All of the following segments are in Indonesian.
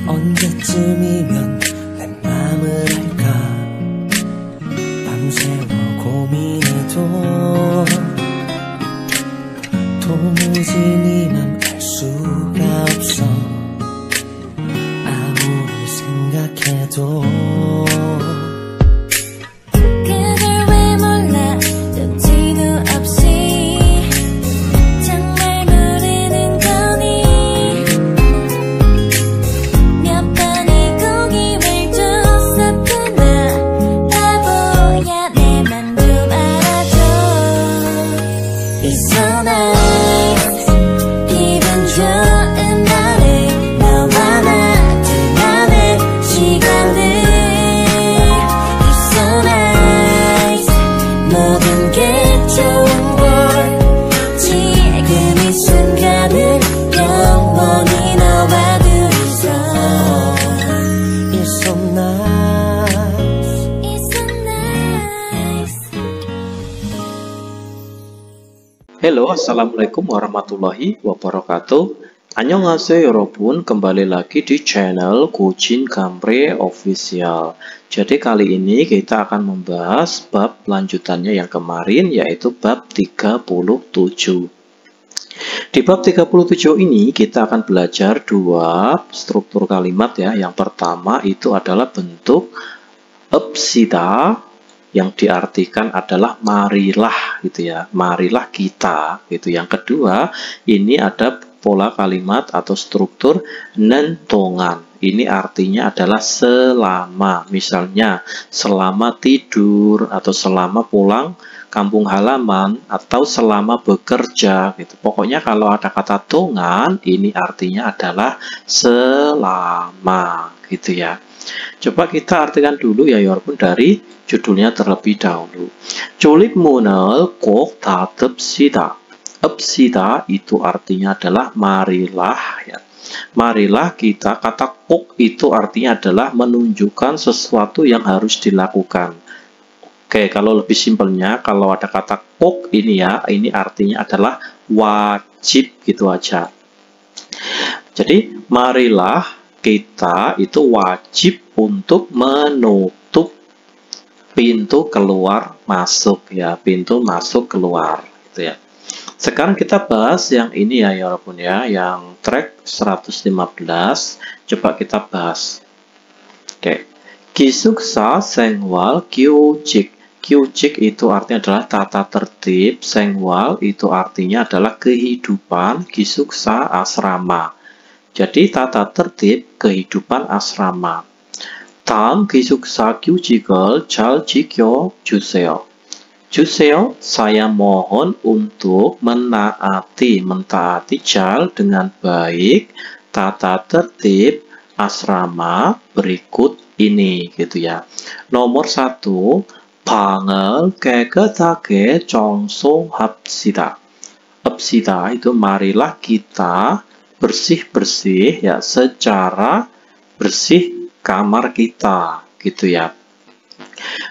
언제쯤이면 내 맘을 알까 밤새워 고민해도 도무지 네 맘 알 수가 없어 아무리 생각해도 Halo, assalamualaikum warahmatullahi wabarakatuh. Annyeonghaseyo 여러분, kembali lagi di channel Gojin Gamre Official. Jadi kali ini kita akan membahas bab lanjutannya yang kemarin, yaitu bab 37. Di bab 37 ini kita akan belajar dua struktur kalimat ya. Yang pertama itu adalah bentuk 읍시다 yang diartikan adalah marilah gitu ya, marilah kita gitu. Yang kedua, ini ada pola kalimat atau struktur nentongan. Ini artinya adalah selama, misalnya selama tidur atau selama pulang kampung halaman atau selama bekerja gitu. Pokoknya kalau ada kata tongan, ini artinya adalah selama gitu ya. Coba kita artikan dulu ya 여러분 dari judulnya terlebih dahulu. 졸립문을 꼭 닫읍시다. 읍시다 itu artinya adalah marilah ya. Marilah kita, kata 꼭 itu artinya adalah menunjukkan sesuatu yang harus dilakukan. Oke, kalau lebih simpelnya, kalau ada kata 꼭 ini ya, ini artinya adalah wajib gitu aja. Jadi marilah kita itu wajib untuk menutup pintu keluar masuk ya, pintu masuk keluar gitu ya. Sekarang kita bahas yang ini ya walaupun ya, yang track 115. Coba kita bahas. Oke. 기숙사 생활 규칙. 규칙 itu artinya adalah tata tertib, 생활 itu artinya adalah kehidupan, 기숙사 asrama. Jadi tata tertib kehidupan asrama. 다음 기숙사 규칙을 잘 지켜주세요. 주세요, saya mohon untuk mentaati 잘 dengan baik tata tertib asrama berikut ini gitu ya. Nomor 1, 방을 깨끗하게 청소합시다. 합시다 itu marilah kita bersih-bersih ya, secara bersih kamar kita gitu ya.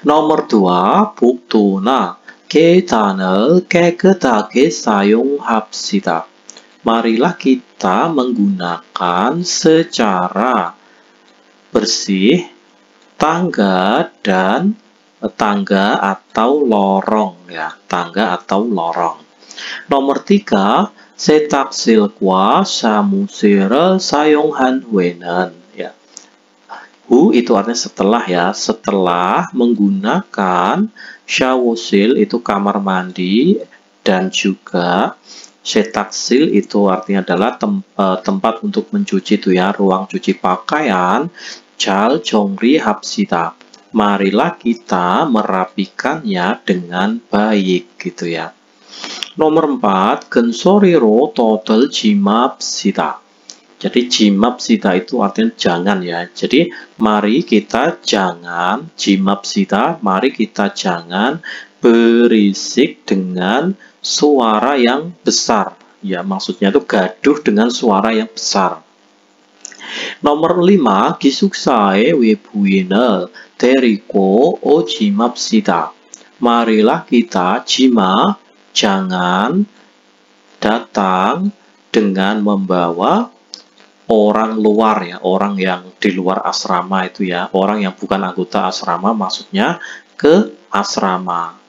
Nomor 2, 복도나 계단을 깨끗하게 사용합시다. Marilah kita menggunakan secara bersih tangga dan tangga atau lorong ya, tangga atau lorong. Nomor 3, 세탁실과 사무실을 사용한 후에는 ya. 후 itu artinya setelah ya, setelah menggunakan 샤워실 itu kamar mandi dan juga 세탁실 itu artinya adalah tempat untuk mencuci itu ya, ruang cuci pakaian. 잘 정리합시다. Marilah kita merapikannya dengan baik gitu ya. Nomor 4, 근소리로 떠들 짐합시다. Jadi 짐합시다 itu artinya jangan ya. Jadi mari kita jangan 짐합시다. Mari kita jangan berisik dengan suara yang besar. Ya, maksudnya itu gaduh dengan suara yang besar. Nomor 5, 기숙사의 외부인을 데리고 오지 맙시다. Marilah kita jima, jangan datang dengan membawa orang luar ya, orang yang di luar asrama itu ya, orang yang bukan anggota asrama maksudnya ke asrama.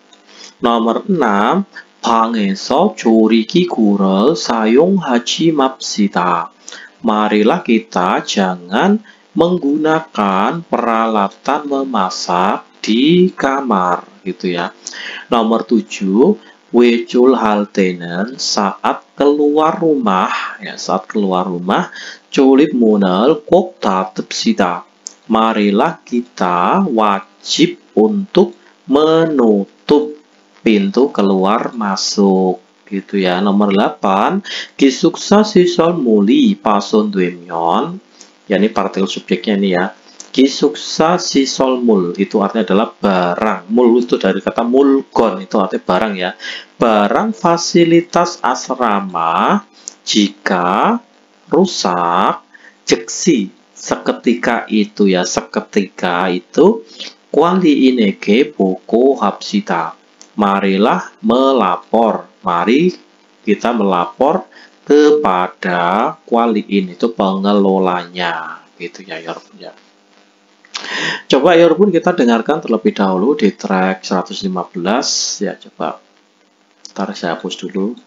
Nomor 6, 방에서 조리기구를 사용하지 맙시다. Marilah kita jangan menggunakan peralatan memasak di kamar gitu ya. Nomor 7, 외출 할 때는 saat keluar rumah ya, saat keluar rumah 졸입 문을 꼭 닫읍시다. Marilah kita wajib untuk menutup pintu keluar masuk gitu ya. Nomor 8, 기숙사 시설물이 파손되면, ya ini partikel subjeknya ini ya. 기숙사 시설물 itu artinya adalah barang. Mul itu dari kata mulgon, itu artinya barang ya. Barang fasilitas asrama jika rusak, 즉시 seketika itu ya, seketika itu 관리인에게 보고합시다. Marilah melapor. Mari kita melapor kepada kwaliin, itu pengelolanya gitu ya Yorobun ya. Coba Yorobun kita dengarkan terlebih dahulu di track 115 ya, coba. Ntar saya hapus dulu.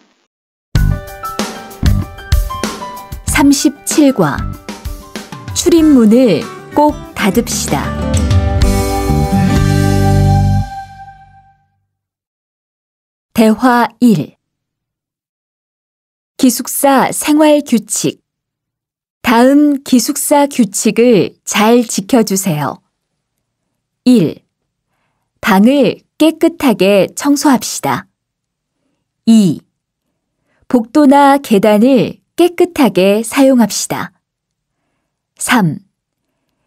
37과 출입문을 꼭 닫읍시다. 대화 1. 기숙사 생활 규칙. 다음 기숙사 규칙을 잘 지켜주세요. 1. 방을 깨끗하게 청소합시다. 2. 복도나 계단을 깨끗하게 사용합시다. 3.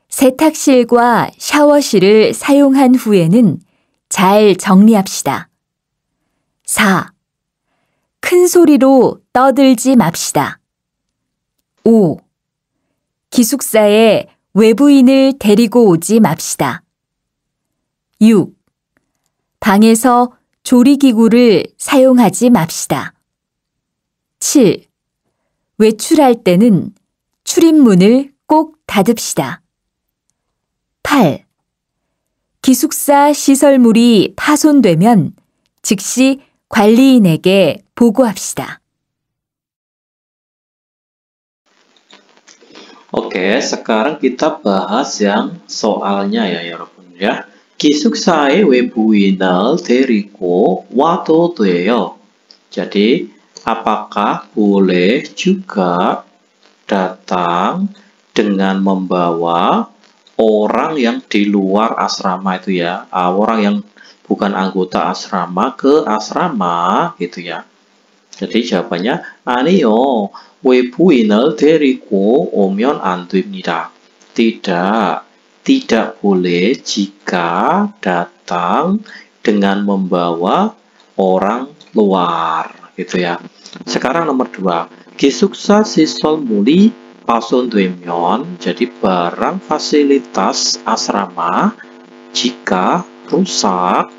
세탁실과 샤워실을 사용한 후에는 잘 정리합시다. 4. 큰 소리로 떠들지 맙시다. 5. 기숙사에 외부인을 데리고 오지 맙시다. 6. 방에서 조리기구를 사용하지 맙시다. 7. 외출할 때는 출입문을 꼭 닫읍시다. 8. 기숙사 시설물이 파손되면 즉시 관리인에게 보고합시다. Oke, sekarang kita bahas yang soalnya ya 여러분 ya. 기숙사에 외부인을 데리고 와도 돼요. Jadi, apakah boleh juga datang dengan membawa orang yang di luar asrama itu ya, orang yang bukan anggota asrama ke asrama gitu ya. Jadi jawabannya 아니요, 외부인을 데리고 오면 안 됩니다. Tidak boleh jika datang dengan membawa orang luar gitu ya. Sekarang nomor 2, 기숙사 시설물이 파손되면, jadi barang fasilitas asrama jika rusak,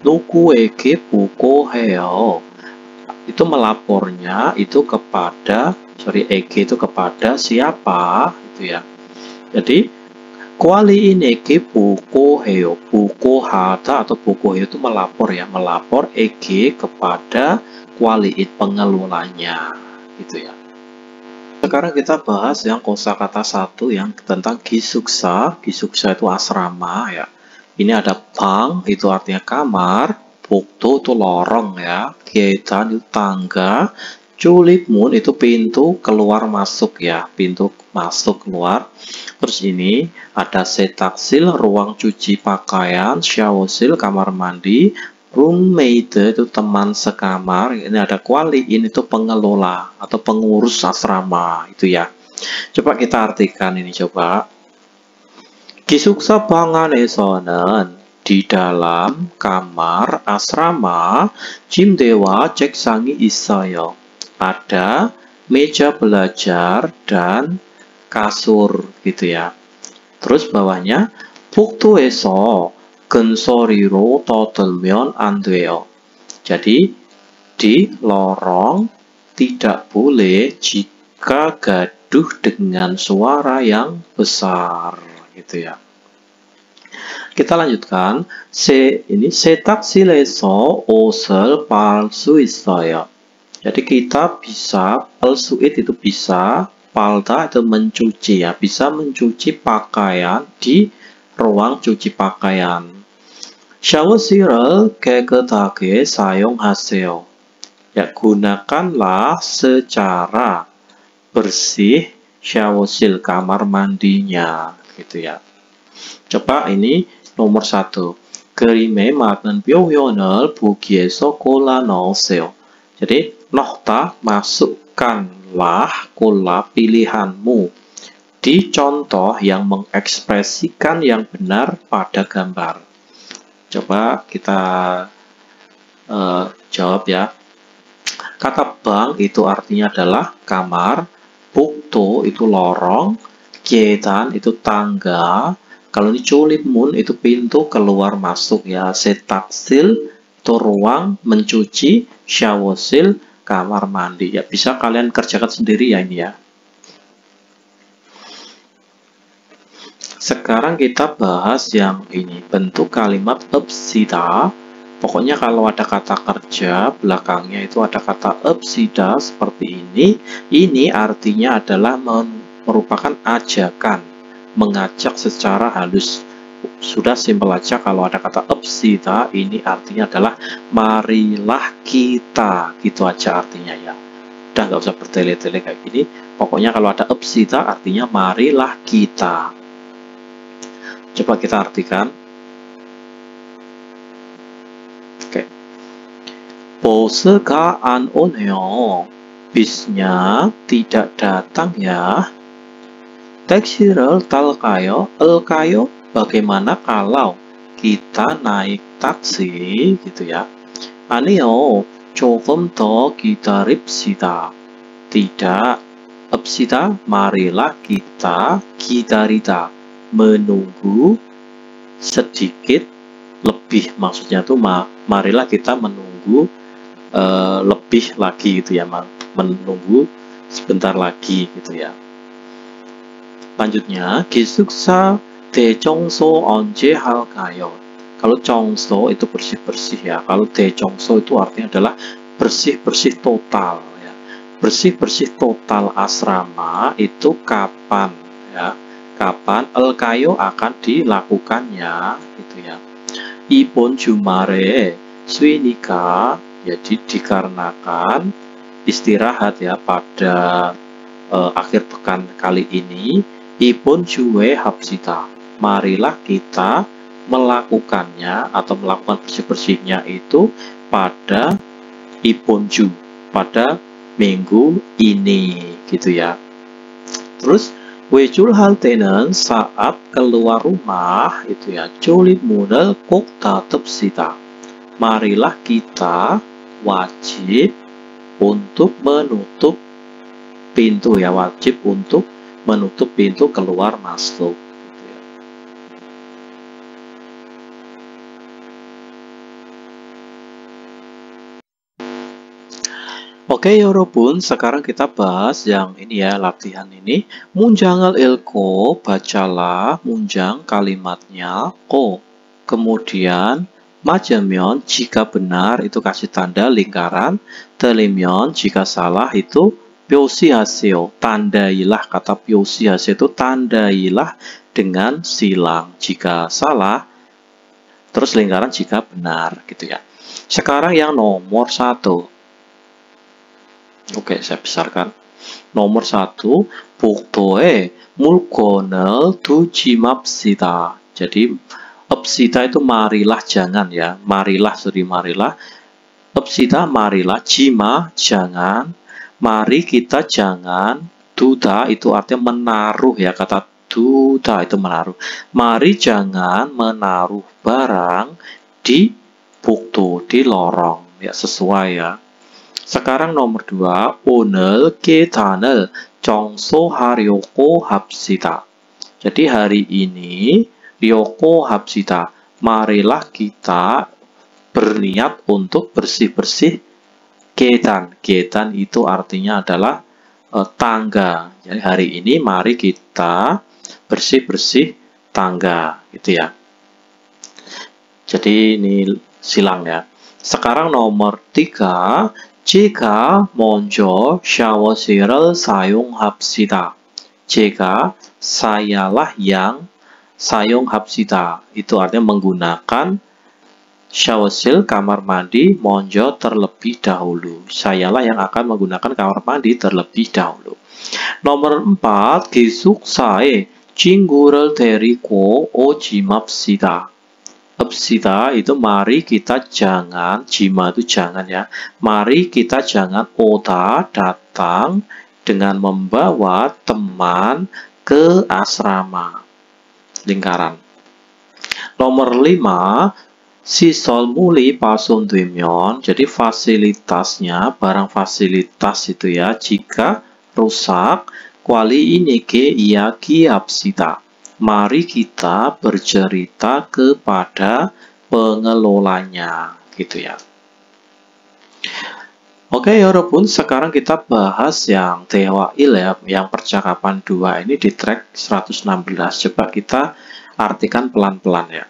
누구에게 보고해요. Itu melapornya itu kepada, EG itu kepada siapa itu ya. Jadi 관리인에게 보고해요. 보고하다 atau 보고해요 itu melapor ya, melapor EG kepada 관리인, pengelolanya gitu ya. Sekarang kita bahas yang kosakata 1 yang tentang 기숙사. 기숙사 itu asrama ya. Ini ada 방, itu artinya kamar, 복도 itu lorong ya, 계단 itu tangga, 출입문 itu pintu keluar masuk ya, pintu masuk keluar. Terus ini ada 세탁실, ruang cuci pakaian, 샤워실, kamar mandi, roommate itu teman sekamar. Ini ada 관리인 itu pengelola atau pengurus asrama itu ya. Coba kita artikan ini coba. 기숙사 방 안에서는, di dalam kamar asrama, 침대와 책상이 있어요. Ada meja belajar dan kasur gitu ya. Terus bawahnya 복도에서 큰 소리로 떠들면 안 돼요. Jadi di lorong tidak boleh jika berteduh dengan suara yang besar, gitu ya. Kita lanjutkan. 세탁실에서 옷을 빨 수 있어요. Jadi kita bisa, palsuit itu bisa, palda itu mencuci ya, bisa mencuci pakaian di ruang cuci pakaian. 샤워실을 깨끗하게 사용하세요. Ya, gunakanlah secara bersih 샤워실, kamar mandinya, gitu ya. Coba ini nomor 1. 그림에 맞는 표현을 보기에서 골라 넣으세요. Jadi, nokta, masukkanlah kola pilihanmu di contoh yang mengekspresikan yang benar pada gambar. Coba kita jawab ya. Kata bang itu artinya adalah kamar, 복도 itu lorong, 계단 itu tangga. Kalau ini 쫄입문 itu pintu keluar masuk ya. 세탁실 itu ruang mencuci, 샤워실 kamar mandi ya. Bisa kalian kerjakan sendiri ya ini ya. Sekarang kita bahas yang ini, bentuk kalimat 읍시다. Pokoknya kalau ada kata kerja, belakangnya itu ada kata 읍시다 seperti ini artinya adalah merupakan ajakan, mengajak secara halus. Sudah simpel aja kalau ada kata 읍시다, ini artinya adalah marilah kita, gitu aja artinya ya. Udah nggak usah bertele-tele kayak gini. Pokoknya kalau ada 읍시다 artinya marilah kita. Coba kita artikan. Oke. 버스가 안 오네요. Bisnya tidak datang ya. 택시를 탈까요? 을까요? Bagaimana kalau kita naik taksi gitu ya. 아니요. 조금 더 기다립시다. Tidak. 읍시다. marilah kita. 기다리다. menunggu sedikit lebih, maksudnya tuh marilah kita menunggu lebih lagi gitu ya, menunggu sebentar lagi gitu ya. Lanjutnya, 기숙사 대청소 언제 할까요? Kalau 청소 itu bersih-bersih ya, kalau 대청소 itu artinya adalah bersih-bersih total ya. Bersih-bersih total asrama itu kapan ya? Kapan 을까요 akan dilakukannya gitu ya. 이번 주말에 쉬니까, jadi dikarenakan istirahat ya pada akhir pekan kali ini. 이번 주에 합시다. marilah kita melakukannya atau melakukan bersih-bersihnya itu pada 이번 주, pada minggu ini gitu ya. Terus 외출할 때는 saat keluar rumah itu ya, 쫄입문을 꼭 닫읍시다. marilah kita wajib untuk menutup pintu ya, wajib untuk menutup pintu keluar masuk. Oke, 여러분, sekarang kita bahas yang ini ya, latihan ini. 문장을 읽고 bacalah 문장 kalimatnya ko. Kemudian 맞으면 jika benar itu kasih tanda lingkaran, 틀리면 jika salah itu 표시하세요. tandailah, kata 표시하세요 itu tandailah dengan silang. Jika salah, terus lingkaran jika benar gitu ya. Sekarang yang nomor 1. Oke, saya besarkan. Nomor 1, 복도에 물건을 두지 맙시다. Jadi, 읍시다 itu marilah, jangan ya. marilah, marilah. 읍시다, marilah. 지마, jangan. mari kita jangan. 두다 itu artinya menaruh ya. Kata 두다 itu menaruh. mari jangan menaruh barang di 복도, di lorong. Ya, sesuai ya. Sekarang nomor 2, 오늘 계단을 청소하려고 합시다. Jadi hari ini, 려고 합시다. marilah kita berniat untuk bersih-bersih 계단. 계단 itu artinya adalah tangga. Jadi hari ini mari kita bersih-bersih tangga, gitu ya. Jadi ini silang ya. Sekarang nomor 3, 제가 먼저 샤워실을 사용합시다. sayalah yang 사용합시다. Itu artinya menggunakan 샤워실 kamar mandi 먼저 terlebih dahulu. Sayalah yang akan menggunakan kamar mandi terlebih dahulu. Nomor 4, 기숙사에 친구를 데리고 오지 맙시다. 읍시다 itu mari kita jangan, jima itu jangan ya. Mari kita jangan oda datang dengan membawa teman ke asrama. Lingkaran. Nomor 5, 시설 물이 파손되면, jadi fasilitasnya, barang fasilitas itu ya, jika rusak, kali ini ke 이야기합시다. Mari kita bercerita kepada pengelolanya, gitu ya. Oke, 여러분, sekarang kita bahas yang 대화일 ya, yang percakapan 2 ini di track 116. Coba kita artikan pelan-pelan ya.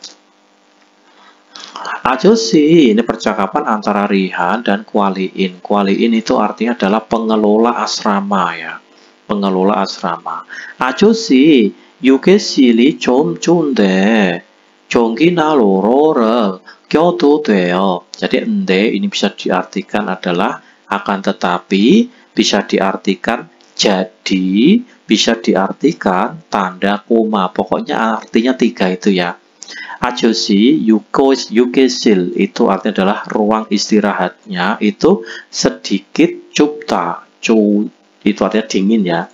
아저씨, ini percakapan antara Rihan dan Kualiin. Kualiin itu artinya adalah pengelola asrama ya. Pengelola asrama. 아저씨, 유괴실이 좀 좋은데 전기나 로러를 껴도 돼요. Jadi ende ini bisa diartikan adalah akan tetapi, bisa diartikan jadi, bisa diartikan tanda koma. Pokoknya artinya 3 itu ya. 아저씨, 유괴실 itu artinya adalah ruang istirahatnya itu sedikit 좁다. Itu artinya dingin ya.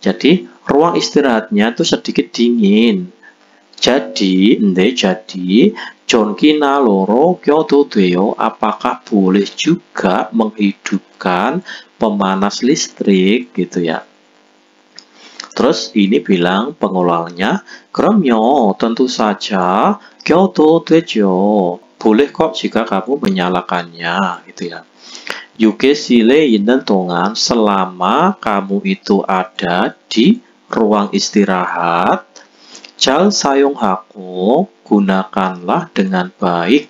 Jadi ruang istirahatnya itu sedikit dingin. Jadi 전기나 로로 껴도 돼요. Apakah boleh juga menghidupkan pemanas listrik gitu ya. Terus ini bilang pengelolanya, 그럼요, tentu saja, 껴도 되죠. Boleh kok jika kamu menyalakannya, gitu ya. 유괴실에 있는 동안, selama kamu itu ada di ruang istirahat, 잘 사용하고, gunakanlah dengan baik.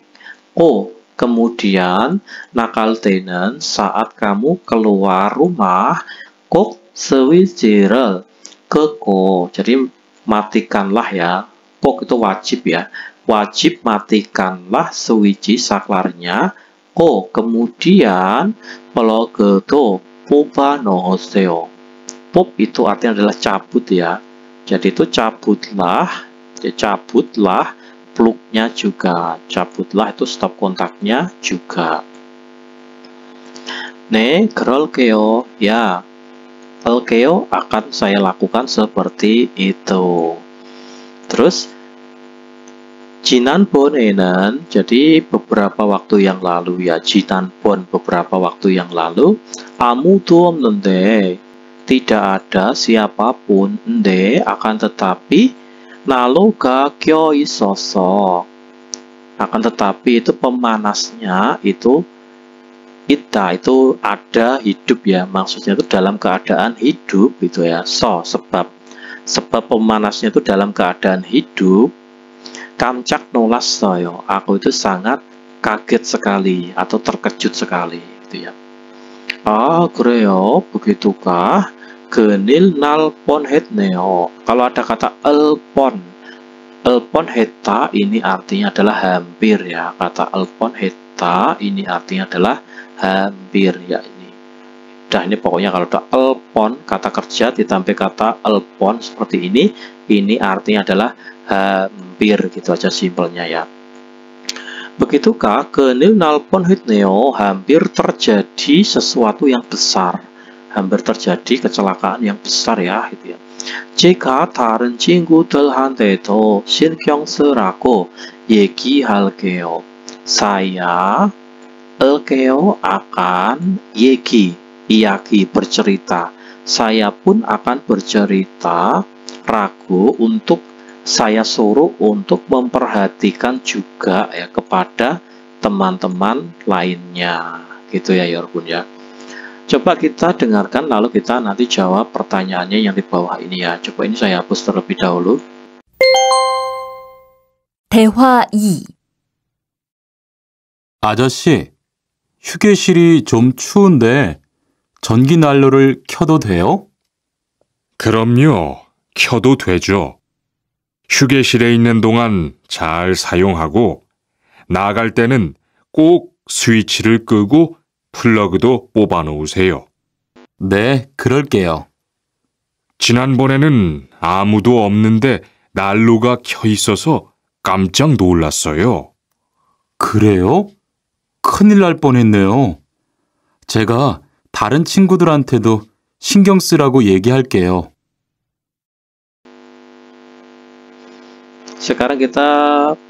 Kemudian, nakal tenen, saat kamu keluar rumah, 꼭 스위치를 끄고, jadi matikanlah ya, kok itu wajib ya, wajib matikanlah switch saklarnya. Kemudian plug도 뽑아 넣으세요. Pop itu artinya adalah cabut ya, jadi itu cabutlah, plugnya juga, cabutlah itu stop kontaknya juga. 네, 그럴게요. Ya, Alkeo akan saya lakukan seperti itu. Terus 지난번에는, jadi beberapa waktu yang lalu ya, 지난번 beberapa waktu yang lalu, 아무도 없는데, tidak ada siapapun, 근데 akan tetapi, 나로가 껴 있어서, akan tetapi itu pemanasnya itu itu ada hidup ya, maksudnya itu dalam keadaan hidup gitu ya. Sebab pemanasnya itu dalam keadaan hidup. 깜짝 놀랐어요. Aku itu sangat kaget sekali atau terkejut sekali gitu ya. 그래요, begitukah? 그닐 날 뻔했네요. Kalau ada kata elpon heta ini artinya adalah hampir ya. Kata elpon heta ini artinya adalah hampir ya ini. Ini pokoknya kalau ada elpon kata kerja ditambah kata elpon seperti ini artinya adalah hampir gitu aja simpelnya ya. Begitukah? 그닐 날 뻔했네요. Hampir terjadi sesuatu yang besar. Hampir terjadi kecelakaan yang besar ya gitu ya. 제가 다른 친구들한테도 신경 쓰라고 얘기할게요. Saya Elkeo akan iyaki bercerita. Saya pun akan bercerita. Ragu untuk saya suruh untuk memperhatikan juga ya kepada teman-teman lainnya. Gitu ya, Yorgun ya. Coba kita dengarkan lalu kita nanti jawab pertanyaannya yang di bawah ini ya. Coba ini saya hapus terlebih dahulu. 대화 2. 아저씨, 휴게실이 좀 추운데 전기 난로를 켜도 돼요? 그럼요. 켜도 되죠. 휴게실에 있는 동안 잘 사용하고 나갈 때는 꼭 스위치를 끄고 플러그도 뽑아 놓으세요. 네, 그럴게요. 지난번에는 아무도 없는데 난로가 켜 있어서 깜짝 놀랐어요. 그래요? 큰일 날 뻔했네요. 제가 다른 친구들한테도 신경 쓰라고 얘기할게요. Sekarang kita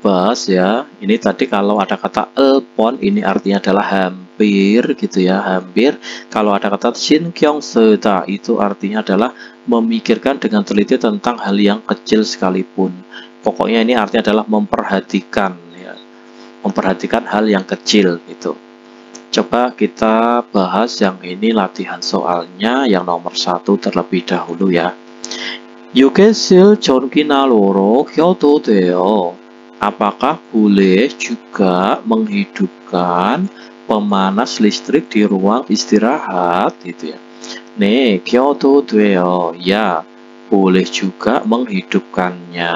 bahas ya. Ini tadi kalau ada kata upon, ini artinya adalah hampir gitu ya, hampir. Kalau ada kata 신경 쓰다, itu artinya adalah memikirkan dengan teliti tentang hal yang kecil sekalipun. Pokoknya ini artinya adalah memperhatikan ya. Memperhatikan hal yang kecil gitu. Coba kita bahas yang ini latihan soalnya yang nomor 1 terlebih dahulu ya. 휴게실 전기난로로 켜도 돼요. Apakah boleh juga menghidupkan pemanas listrik di ruang istirahat gitu ya. 네, 켜도 돼요. Ya, boleh juga menghidupkannya.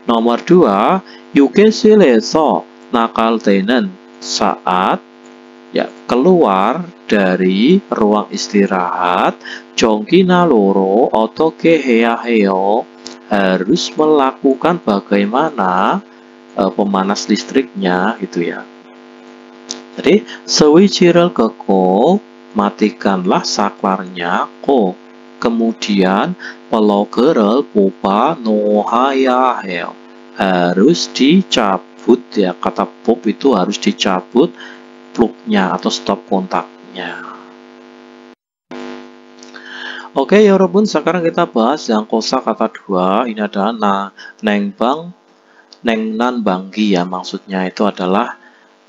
Nomor 2, 휴게실에서 나갈 때는 saat ya keluar dari ruang istirahat 전기난로로 어떻게 해야 해요? harus melakukan bagaimana pemanas listriknya gitu ya. Jadi 스위치를 끄고 matikanlah saklarnya 고 kemudian 플러그를 뽑아 놓아야 해요. harus dicabut ya, kata pop itu harus dicabut plugnya atau stop kontaknya. Oke ya 여러분, sekarang kita bahas yang kosakata 2. Ini adalah nengbang, nengnan banggi ya, maksudnya itu adalah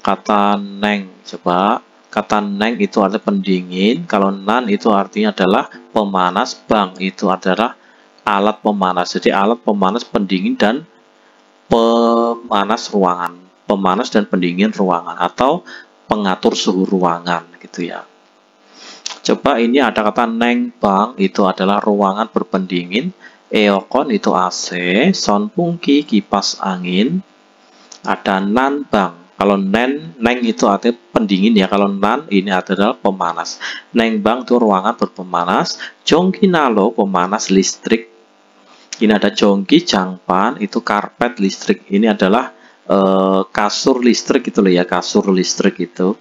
kata neng. Coba kata neng itu artinya pendingin, kalau nan itu artinya adalah pemanas, bang itu adalah alat pemanas. Jadi alat pemanas pendingin dan pemanas ruangan, pemanas dan pendingin ruangan atau pengatur suhu ruangan gitu ya. Coba ini ada kata nengbang, itu adalah ruangan berpendingin, eokon itu AC, sonpungki kipas angin, ada nanbang. Kalau neng itu artinya pendingin ya, kalau nan ini adalah pemanas. Nengbang itu ruangan berpemanas, jongkinalo pemanas listrik. Ini ada jongki jangpan, itu karpet listrik. Ini adalah kasur listrik gitu loh ya, kasur listrik itu.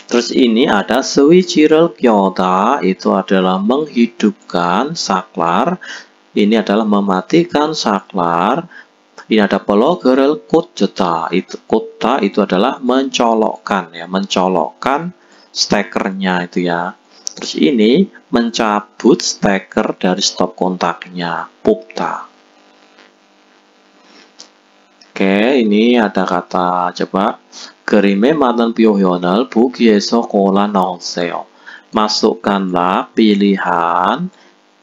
Terus ini ada 스위치를 켜다, itu adalah menghidupkan saklar. Ini adalah mematikan saklar. Ini ada 플러그를 꽂다, itu 꽂다 itu adalah mencolokkan ya, mencolokkan stekernya itu ya. Terus ini mencabut steker dari stop kontaknya, 뽑다. Oke, ini ada kata, coba 그림에 맞는 표현을 보기에서 골라 넣으세요. Masukkanlah pilihan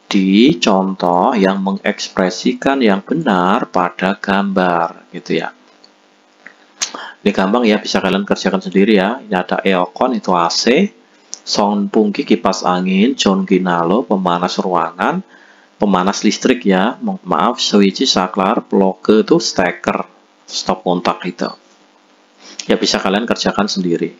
di contoh yang mengekspresikan yang benar pada gambar, gitu ya. Ini gampang ya, bisa kalian kerjakan sendiri ya. Ini ada eokon itu AC, sonpungki kipas angin, jongkinalo pemanas ruangan, pemanas listrik ya, maaf, switch saklar, plug itu steker, stop kontak itu. Ya bisa kalian kerjakan sendiri.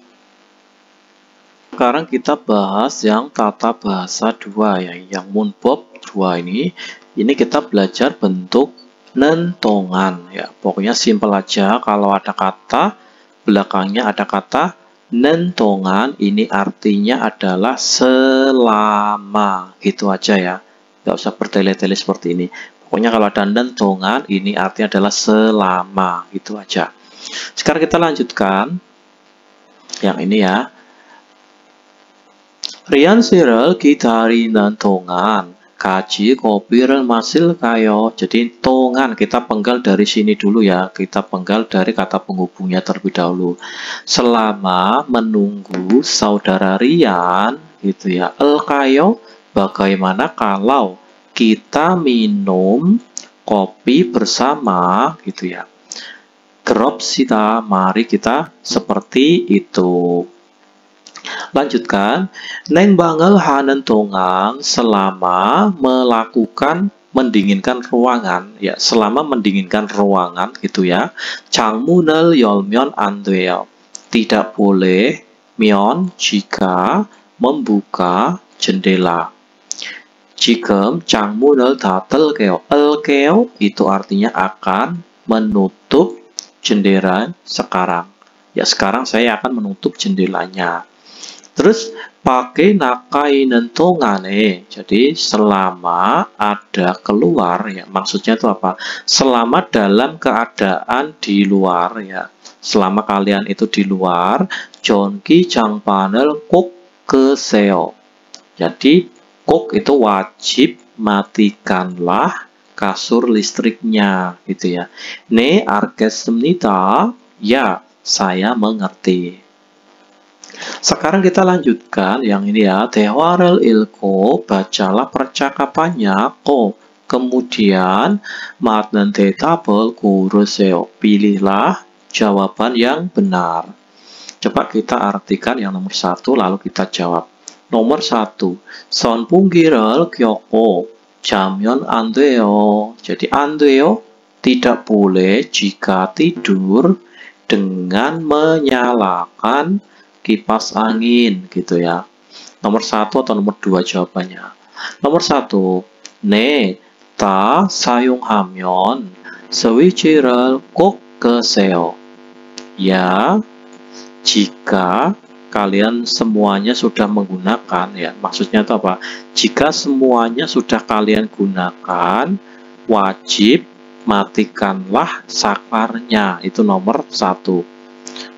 Sekarang kita bahas yang tata bahasa 2 ya, yang 문법 2 ini kita belajar bentuk nentongan ya. Pokoknya simpel aja, kalau ada kata belakangnya ada kata nentongan, ini artinya adalah selama, gitu aja ya. Nggak usah bertele-tele seperti ini. Pokoknya kalau ada nentongan, ini artinya adalah selama, gitu aja. Sekarang kita lanjutkan yang ini ya. 리안씨를 기다리는 동안 가지 kopi를 마실까요? Jadi tongan kita penggal dari sini dulu ya. Kita penggal dari kata penghubungnya terlebih dahulu. Selama menunggu saudara Rian, gitu ya. Elkayo, bagaimana kalau kita minum kopi bersama, gitu ya. Keropsida, mari kita seperti itu. Lanjutkan. Nengbangel hanen tongang, selama melakukan mendinginkan ruangan, ya, selama mendinginkan ruangan gitu ya. 장문을 열면 안 돼요. Tidak boleh 면 jika membuka jendela. 지금 장문을 닫을게요. 을게요 itu artinya akan menutup jendela sekarang. Ya, sekarang saya akan menutup jendelanya. Terus pakai nakainen tongane. Jadi selama ada keluar ya, maksudnya itu apa? Selama dalam keadaan di luar ya. Selama kalian itu di luar, jonki 장판을 꼭 끄세요. Jadi kok itu wajib matikanlah kasur listriknya gitu ya. Ne 알겠습니다. Ya, saya mengerti. Sekarang kita lanjutkan yang ini ya. 대화를 읽고 bacalah percakapannya. Kemudian 맞는 대답을 고르세요. Pilihlah jawaban yang benar. Coba kita artikan yang nomor 1 lalu kita jawab. Nomor 1. 선풍기를 켜고 자면 안 돼요. Jadi 안 돼요 tidak boleh jika tidur dengan menyalakan kipas angin gitu ya. Nomor 1 atau nomor 2 jawabannya. Nomor 1. 네, 다 사용하면 스위치를 꼭 끄세요. Ya, jika kalian semuanya sudah menggunakan ya, maksudnya itu apa? Jika semuanya sudah kalian gunakan, wajib matikanlah saklarnya. Itu nomor 1.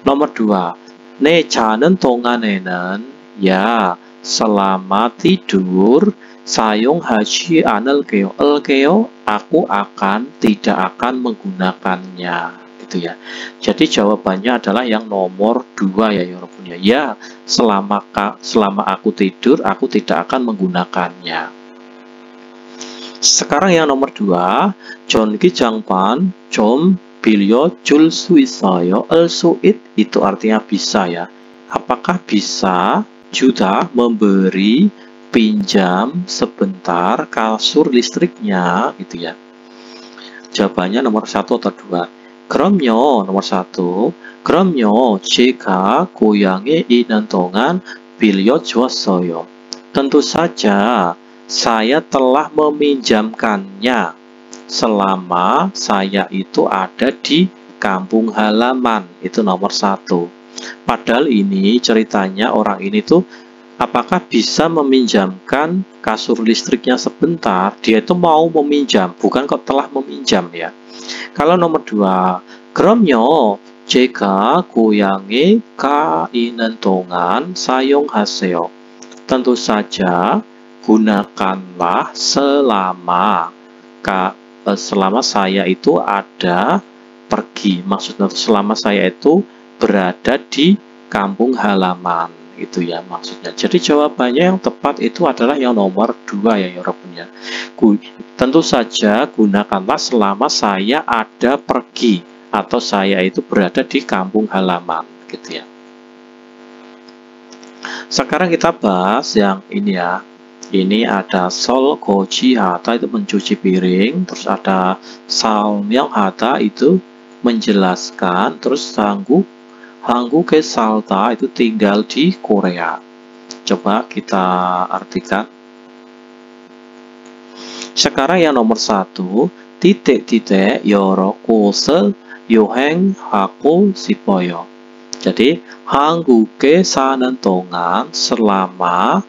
Nomor 2. 내 자는 동안에는 ya selama tidur 사용하지 않을게요. 을게요 aku tidak akan menggunakannya gitu ya. Jadi jawabannya adalah yang nomor 2 ya Yorobun ya. Ya, selama aku tidur aku tidak akan menggunakannya. Sekarang yang nomor 2, 전기 장판 좀 빌려줄 수 있어요? 을수잇 itu artinya bisa ya. Apakah bisa juda memberi pinjam sebentar kasur listriknya gitu ya. Jawabannya nomor 1 atau 2. 그럼요 nomor 1. 그럼요 제가 고향에 있는 동안 빌려주었어요. Tentu saja saya telah meminjamkannya selama saya itu ada di kampung halaman. Itu nomor 1. Padahal ini ceritanya orang ini tuh apakah bisa meminjamkan kasur listriknya sebentar. Dia itu mau meminjam, bukan kok telah meminjam ya. Kalau nomor 2, 그럼요 제가 고향에 가 있는 동안 사용하세요. Tentu saja gunakanlah selama saya itu ada pergi, maksudnya selama saya itu berada di kampung halaman itu ya maksudnya. Jadi jawabannya yang tepat itu adalah yang nomor 2 ya Yorobun ya. Tentu saja gunakanlah selama saya ada pergi atau saya itu berada di kampung halaman gitu ya. Sekarang kita bahas yang ini ya. Ini ada 설거지 하다 itu mencuci piring, terus ada 설명하다 itu menjelaskan, terus 한국에 살다 itu tinggal di Korea. Coba kita artikan. Sekarang yang nomor 1, titik-titik 여러 곳을 여행하고 싶어요. Jadi 한국에 사는 동안 selama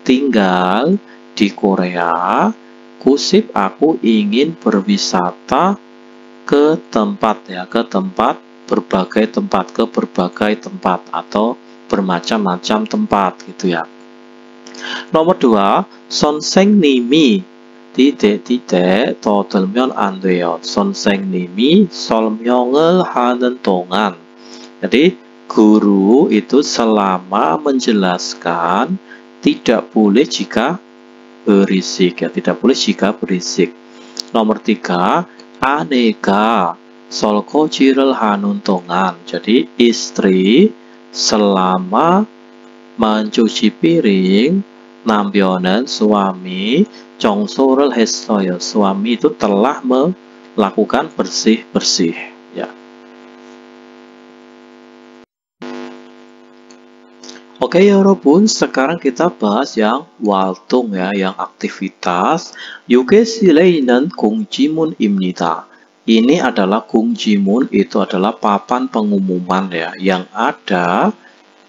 tinggal di Korea, kusip aku ingin berwisata ke tempat ya, ke berbagai tempat atau bermacam-macam tempat gitu ya. Nomor 2, 선생님이 titik-titik 더 들면 안 돼요. 선생님이 설명을 하는 동안. Jadi guru itu selama menjelaskan tidak boleh jika berisik ya, tidak boleh jika berisik. Nomor 3, 아내가 설거지를 하는 동안. Jadi istri selama mencuci piring, 남편은 suami 청소를 했어요. Suami itu telah melakukan bersih-bersih ya. Oke 여러분, sekarang kita bahas yang 활동 ya, yang aktivitas. 유괴실에는 공지문입니다. Ini adalah 공지문, itu adalah papan pengumuman ya, yang ada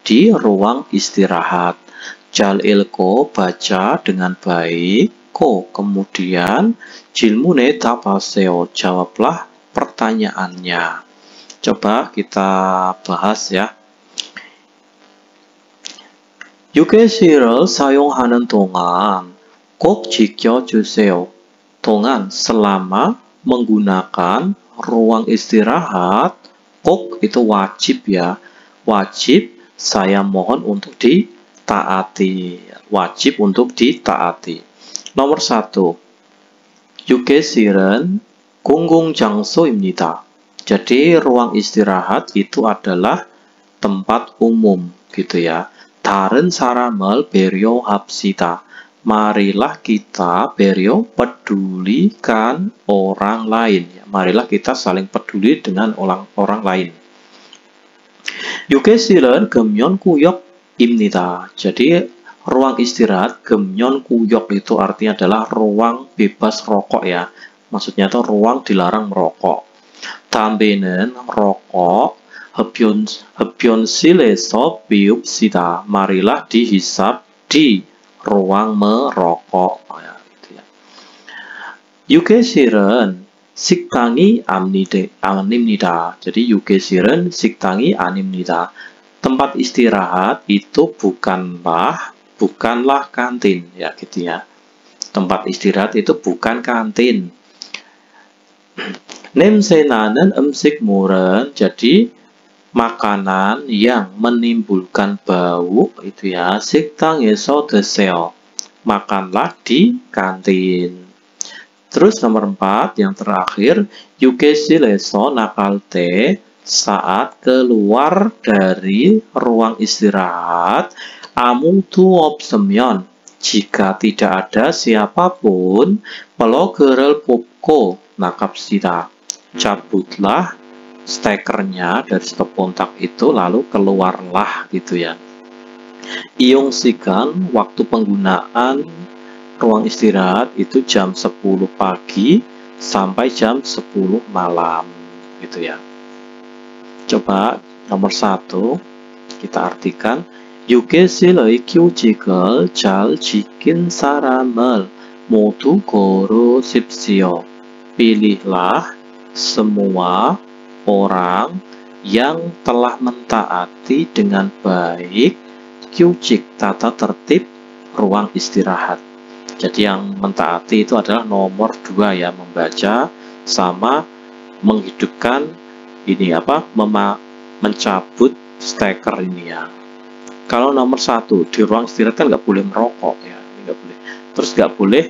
di ruang istirahat. 잘 읽고, baca dengan baik. Kemudian 질문에 답하세요. Jawablah pertanyaannya. Coba kita bahas ya. 유괴실을 사용하는 동안 꼭 지켜주세요. 동안 selama menggunakan ruang istirahat, 꼭 itu wajib ya. Wajib, saya mohon untuk ditaati. Wajib untuk ditaati. Nomor 1. 유괴실은 공공장소입니다. Jadi ruang istirahat itu adalah tempat umum gitu ya. 다른 사람을 배려합시다. Marilah kita pedulikan orang lain. Marilah kita saling peduli dengan orang lain. 유괴실은 금연구역입니다. Jadi ruang istirahat 금연구역 itu artinya adalah ruang bebas rokok ya. Maksudnya itu ruang dilarang merokok. 담배는 rokok. 흡연실에서 피웁시다. Marilah dihisap di ruang merokok. Ya, gitu ya. 유괴실은 식당이 아닙니다. Jadi 유괴실은 식당이 아닙니다. Tempat istirahat itu bukanlah kantin ya gitu ya. Tempat istirahat itu bukan kantin. 냄새나는 음식물은 jadi makanan yang menimbulkan bau itu ya, 식당에서 드세요. Makanlah di kantin. Terus nomor 4 yang terakhir, 유괴실에서 나갈 때 saat keluar dari ruang istirahat, 아무도 없으면 jika tidak ada siapapun, 플러그를 뽑고 나갑시다. Cabutlah stekernya dari stop kontak itu, lalu keluarlah gitu ya. Iungsikan waktu penggunaan ruang istirahat itu jam 10 pagi sampai jam 10 malam gitu ya. Coba nomor 1 kita artikan. 유괴실의 규칙을 잘 지킨 사람을 모두 고르십시오. Pilihlah semua orang yang telah mentaati dengan baik 규칙, tata tertib ruang istirahat. Jadi yang mentaati itu adalah nomor 2 ya, membaca sama menghidupkan ini apa, mencabut steker ini ya. Kalau nomor 1 di ruang istirahat kan nggak boleh merokok ya, nggak boleh. Terus nggak boleh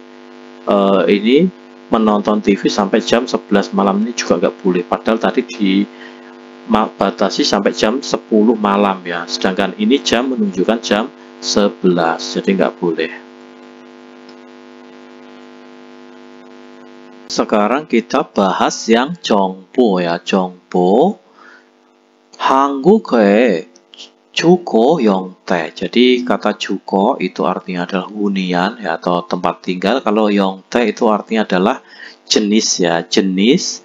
ini menonton TV sampai jam 11 malam, ini juga nggak boleh. Padahal tadi dibatasi sampai jam 10 malam ya. Sedangkan ini jam menunjukkan jam 11, jadi nggak boleh. Sekarang kita bahas yang 정보 ya, 정보. 한국의 주거 형태. Jadi kata juko itu artinya adalah hunian ya, atau tempat tinggal. Kalau yongte itu artinya adalah jenis ya, jenis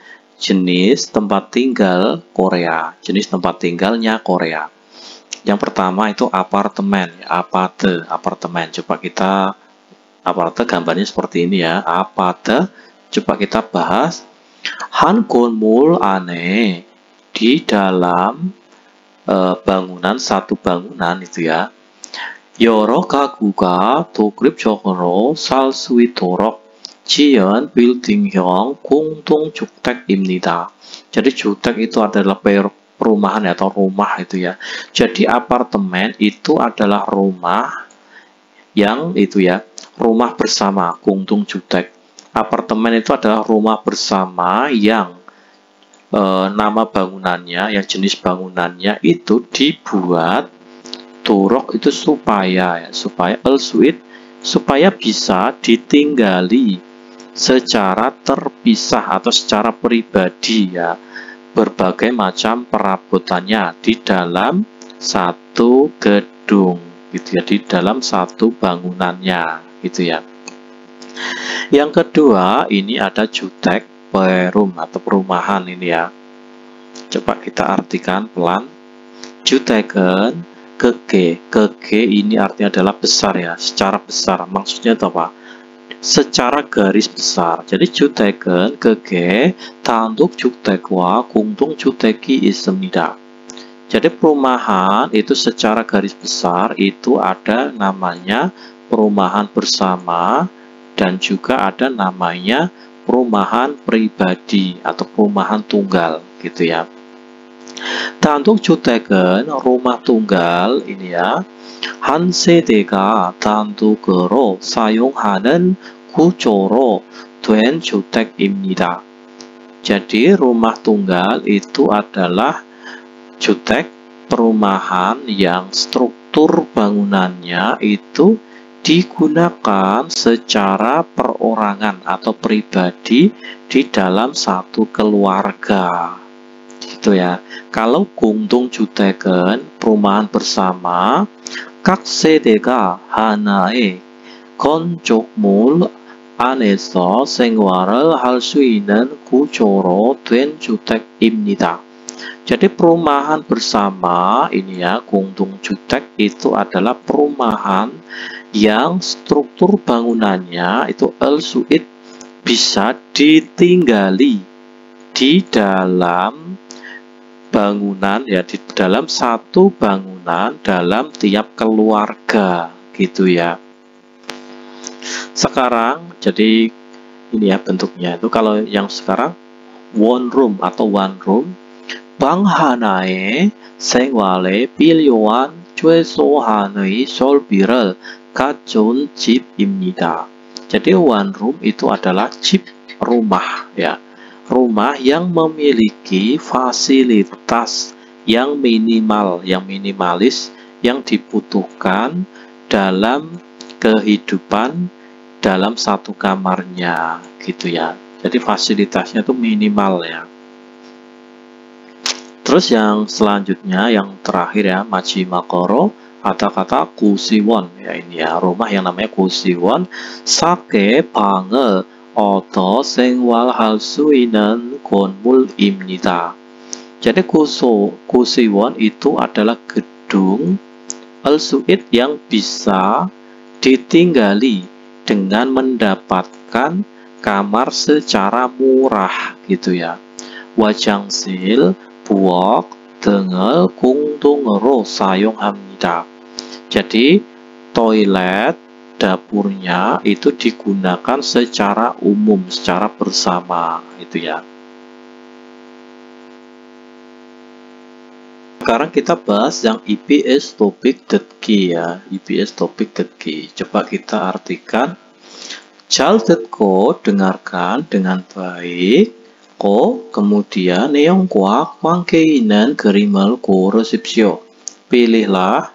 tempat tinggal Korea, jenis tempat tinggalnya Korea. Yang pertama itu apartemen, apartemen. Coba kita aparte gambarnya seperti ini ya, aparte. Coba kita bahas. 한 건물 안에, di dalam bangunan, satu bangunan itu ya. 여러 가구가 독립적으로 살 수 있도록, 지은 빌딩형 공동주택입니다. Jadi jutek itu adalah perumahan atau rumah itu ya. Jadi apartemen itu adalah rumah yang itu ya, rumah bersama, 공동주택. Apartemen itu adalah rumah bersama yang nama bangunannya, yang jenis bangunannya itu dibuat turok itu supaya supaya bisa ditinggali secara terpisah atau secara pribadi ya, berbagai macam perabotannya di dalam satu gedung gitu ya, di dalam satu bangunannya gitu ya. Yang kedua ini ada jutek perum atau perumahan ini ya. Coba kita artikan pelan. Juteken kege ini artinya adalah besar ya, secara besar. Maksudnya itu apa? Secara garis besar. Jadi juteken kege 단독 주택과 공동 주택이 있습니다. Jadi perumahan itu secara garis besar itu ada namanya perumahan bersama dan juga ada namanya perumahan pribadi atau perumahan tunggal gitu ya. 단독 주택은 rumah tunggal ini ya, 한 세대가 단독으로 사용하는 구조로 된 주택입니다. Jadi rumah tunggal itu adalah jutek, perumahan yang struktur bangunannya itu digunakan secara perorangan atau pribadi di dalam satu keluarga. Gitu ya. Kalau 공동주택은 perumahan bersama, 각 세대가 하나의 건축물 안에서 생활을 할 수 있는 구조로 된 주택입니다. Jadi perumahan bersama ini ya, 공동주택 itu adalah perumahan yang struktur bangunannya itu al-suid bisa ditinggali di dalam bangunan ya, di dalam satu bangunan dalam tiap keluarga gitu ya. Sekarang jadi ini ya bentuknya itu, kalau yang sekarang one room atau one room, 방 하나에 생활에 필요한 최소한의 설비를 갖춘 집입니다. Jadi one room itu adalah 집 rumah ya. Rumah yang memiliki fasilitas yang minimal, yang minimalis, yang dibutuhkan dalam kehidupan dalam satu kamarnya gitu ya. Jadi fasilitasnya itu minimal ya. Terus yang selanjutnya, yang terakhir ya, 마지막으로 ada kata 구시원 ya, ini ya, rumah yang namanya 구시원, sake 방을 얻어 생활할 수 있는 건물입니다. Jadi 구시원 itu adalah gedung al-suid yang bisa ditinggali dengan mendapatkan kamar secara murah gitu ya. 화장실, 부엌 등을 공동으로 사용합니다. Jadi toilet, dapurnya itu digunakan secara umum, secara bersama itu ya. Sekarang kita bahas yang EBS topik 듣기 ya, EBS topik 듣기. Coba kita artikan. 잘 듣고, dengarkan dengan baik. Kemudian 내용과 관계 있는 그림을 고르십시오. Pilihlah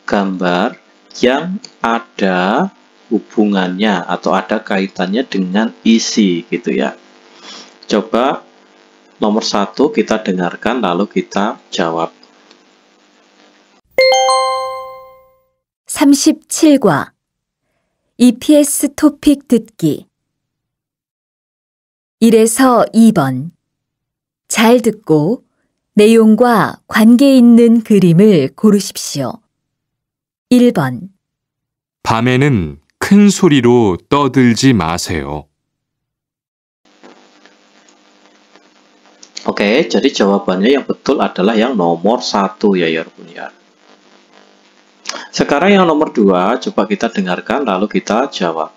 gambar yang ada hubungannya atau ada kaitannya dengan isi gitu ya. Coba nomor 1 kita dengarkan lalu kita jawab. 37과 EPS 토픽 듣기 1에서 2번 잘 듣고 내용과 관계 있는 그림을 고르십시오. 1번 밤에는 큰 소리로 떠들지 마세요. Oke, jadi jawabannya yang betul adalah yang nomor 1 ya 여러분 ya. Sekarang yang nomor 2, coba kita dengarkan lalu kita jawab.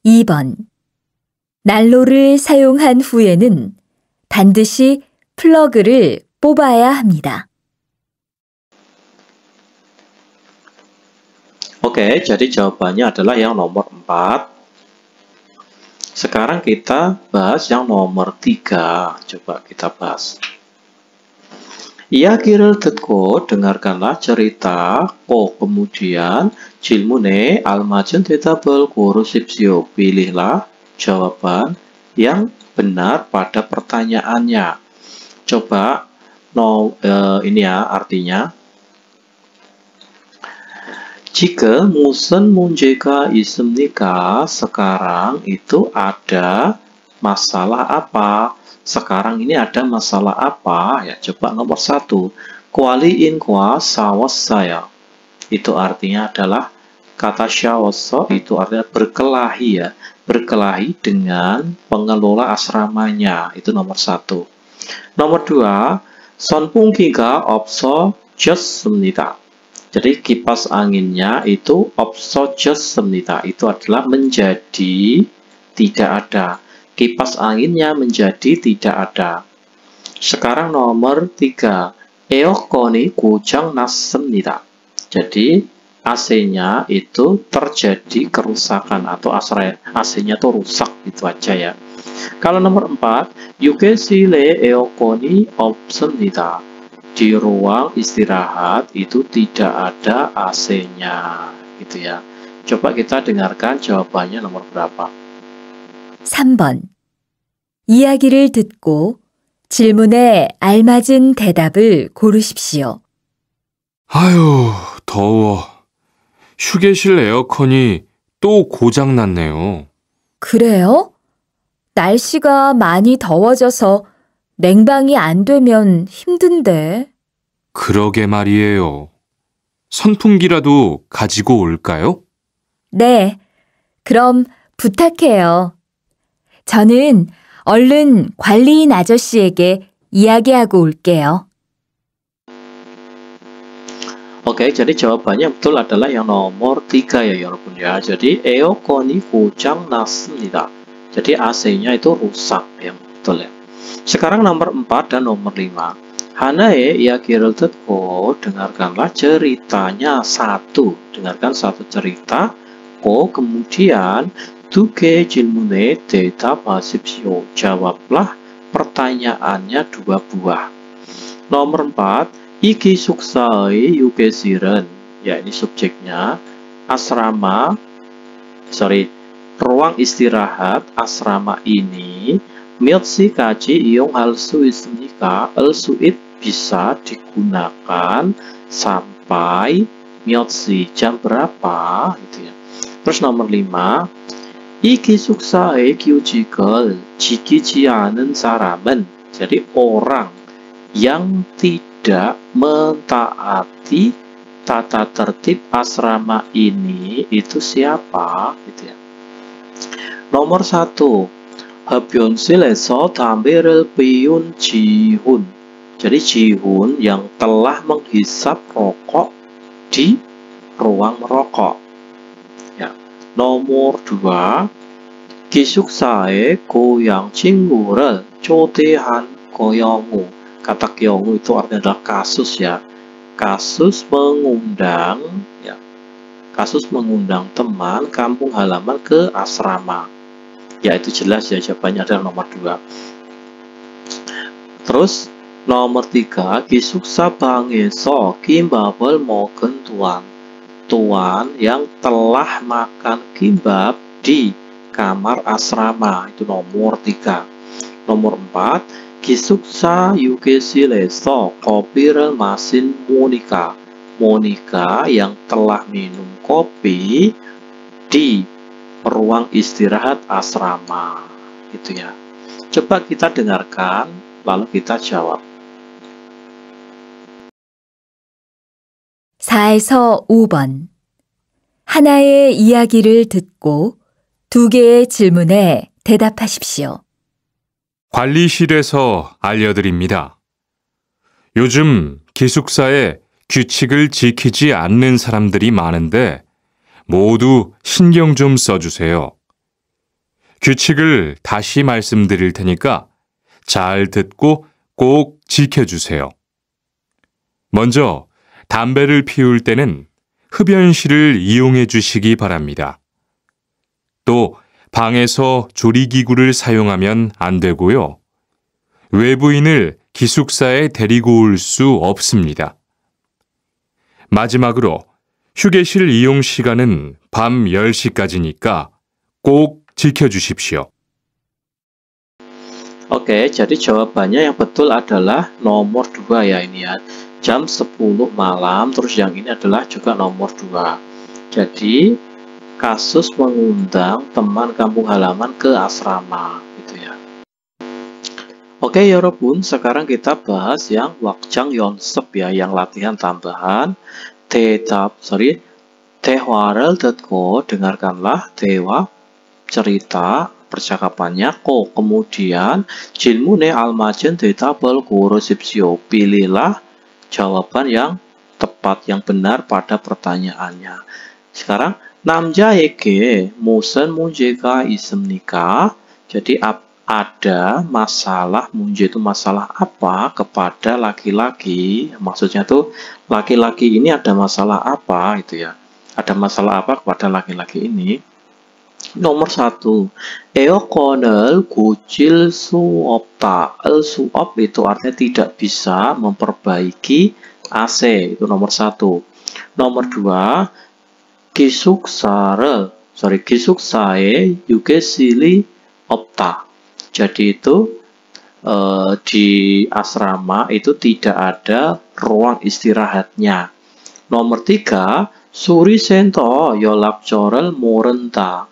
2번. 난로를 사용한 후에는 반드시 플러그를 뽑아야 합니다. Oke, jadi jawabannya adalah yang nomor 4. Sekarang kita bahas yang nomor 3. Coba kita bahas. 이야기를 듣고 dengarkanlah cerita. Kemudian 질문에 알맞은 대답을 고르십시오. Pilihlah jawaban yang benar pada pertanyaannya. Coba ini ya artinya. Jika 무슨 문제가 있습니까? Sekarang itu ada masalah apa? Sekarang ini ada masalah apa? Ya, coba nomor 1. 관리인과 싸웠어요. Itu artinya adalah kata 싸웠어 itu artinya berkelahi ya. Berkelahi dengan pengelola asramanya. Itu nomor 1. Nomor 2. 선풍기가 없어졌습니다. Jadi kipas anginnya itu 없어졌습니다. Itu adalah menjadi tidak ada. Kipas anginnya menjadi tidak ada. Sekarang nomor 3. 에어컨이 고장 났습니다. Jadi AC-nya itu terjadi kerusakan atau AC-nya itu rusak gitu aja ya. Kalau nomor 4, 휴게실에 에어컨이 없습니다. Di ruang istirahat itu tidak ada AC-nya gitu ya. Coba kita dengarkan jawabannya nomor berapa. 3번. 이야기를 듣고 질문에 알맞은 대답을 고르십시오. 아유, 더워. 휴게실 에어컨이 또 고장났네요. 그래요? 날씨가 많이 더워져서 냉방이 안 되면 힘든데. 그러게 말이에요. 선풍기라도 가지고 올까요? 네, 그럼 부탁해요. 저는 얼른 관리인 아저씨에게 이야기하고 올게요. Oke, jadi jawabannya betul adalah yang nomor 3 ya 여러분 ya. Jadi 에어컨이 고장 났습니다. Jadi AC-nya itu rusak yang betul ya. Sekarang nomor 4 dan nomor 5. 하나의 이야기를 듣고 dengarkanlah ceritanya satu. Dengarkan satu cerita. Kemudian 두 개의 질문에 대답하십시오. Jawablah pertanyaannya 2 buah. Nomor 4. 이 기숙사의 휴게실은, ya ini subjeknya, ruang istirahat asrama ini 몇 시까지 이용할 수 있습니까? 을수잇 bisa digunakan sampai 몇 시, jam berapa gitu ya. Terus nomor 5. 이 기숙사의 규칙을 지키지 않은 사람은, jadi orang yang tidak mentaati tata tertib asrama ini itu siapa gitu ya. Nomor 1. 흡연실에서 담배를 피운 지훈. Jadi Jihun yang telah menghisap rokok di ruang merokok. Ya. Nomor 2. 기숙사에 고향 친구를 초대한 고영우. Kata Kyongu itu artinya adalah kasus ya. Kasus mengundang ya. Kasus mengundang teman kampung halaman ke asrama. Ya itu jelas ya, jawabannya adalah nomor 2. Terus nomor 3. 기숙사 방에서 김밥을 먹은 tuan. Tuan yang telah makan kimbab di kamar asrama. Itu nomor 3. Nomor 4. 기숙사 휴게실에서 kopi를 masin Monica. Monica yang telah minum kopi di ruang istirahat asrama. Gitu ya. Coba kita dengarkan, lalu kita jawab. 4에서 5번. 하나의 이야기를 듣고 2개의 질문에 대답하십시오. 관리실에서 알려드립니다. 요즘 기숙사에 규칙을 지키지 않는 사람들이 많은데 모두 신경 좀 써주세요. 규칙을 다시 말씀드릴 테니까 잘 듣고 꼭 지켜주세요. 먼저 담배를 피울 때는 흡연실을 이용해 주시기 바랍니다. 또 방에서 조리기구를 사용하면 안 되고요. 외부인을 기숙사에 데리고 올 수 없습니다. 마지막으로 휴게실 이용 시간은 밤 10시까지니까 꼭 지켜주십시오. Oke, jadi jawabannya yang betul adalah nomor 2 ya ini ya. Jam 10 malam, terus yang ini adalah juga nomor 2. Jadi, kasus mengundang teman kampung halaman ke asrama gitu ya. Oke, 여러분, sekarang kita bahas yang wakjang 연습 ya, yang latihan tambahan. 대화를 듣고 dengarkanlah 대화 cerita percakapannya kemudian 질문에 알맞은 대답을 고르십시오. Pilihlah jawaban yang tepat, yang benar pada pertanyaannya. Sekarang 남자에게 무슨 문제가 있습니까? Jadi ada masalah, 문제 itu masalah apa kepada laki-laki, maksudnya tuh laki-laki ini ada masalah apa itu ya, ada masalah apa kepada laki-laki ini. Nomor 1, 에어컨을 고칠 수 없다. 수 없 itu artinya tidak bisa memperbaiki AC, itu nomor 1. Nomor 2, 기숙사에 휴게실이 없다. Jadi itu di asrama itu tidak ada ruang istirahatnya. Nomor 3, 수리센터 연락처를 모른다.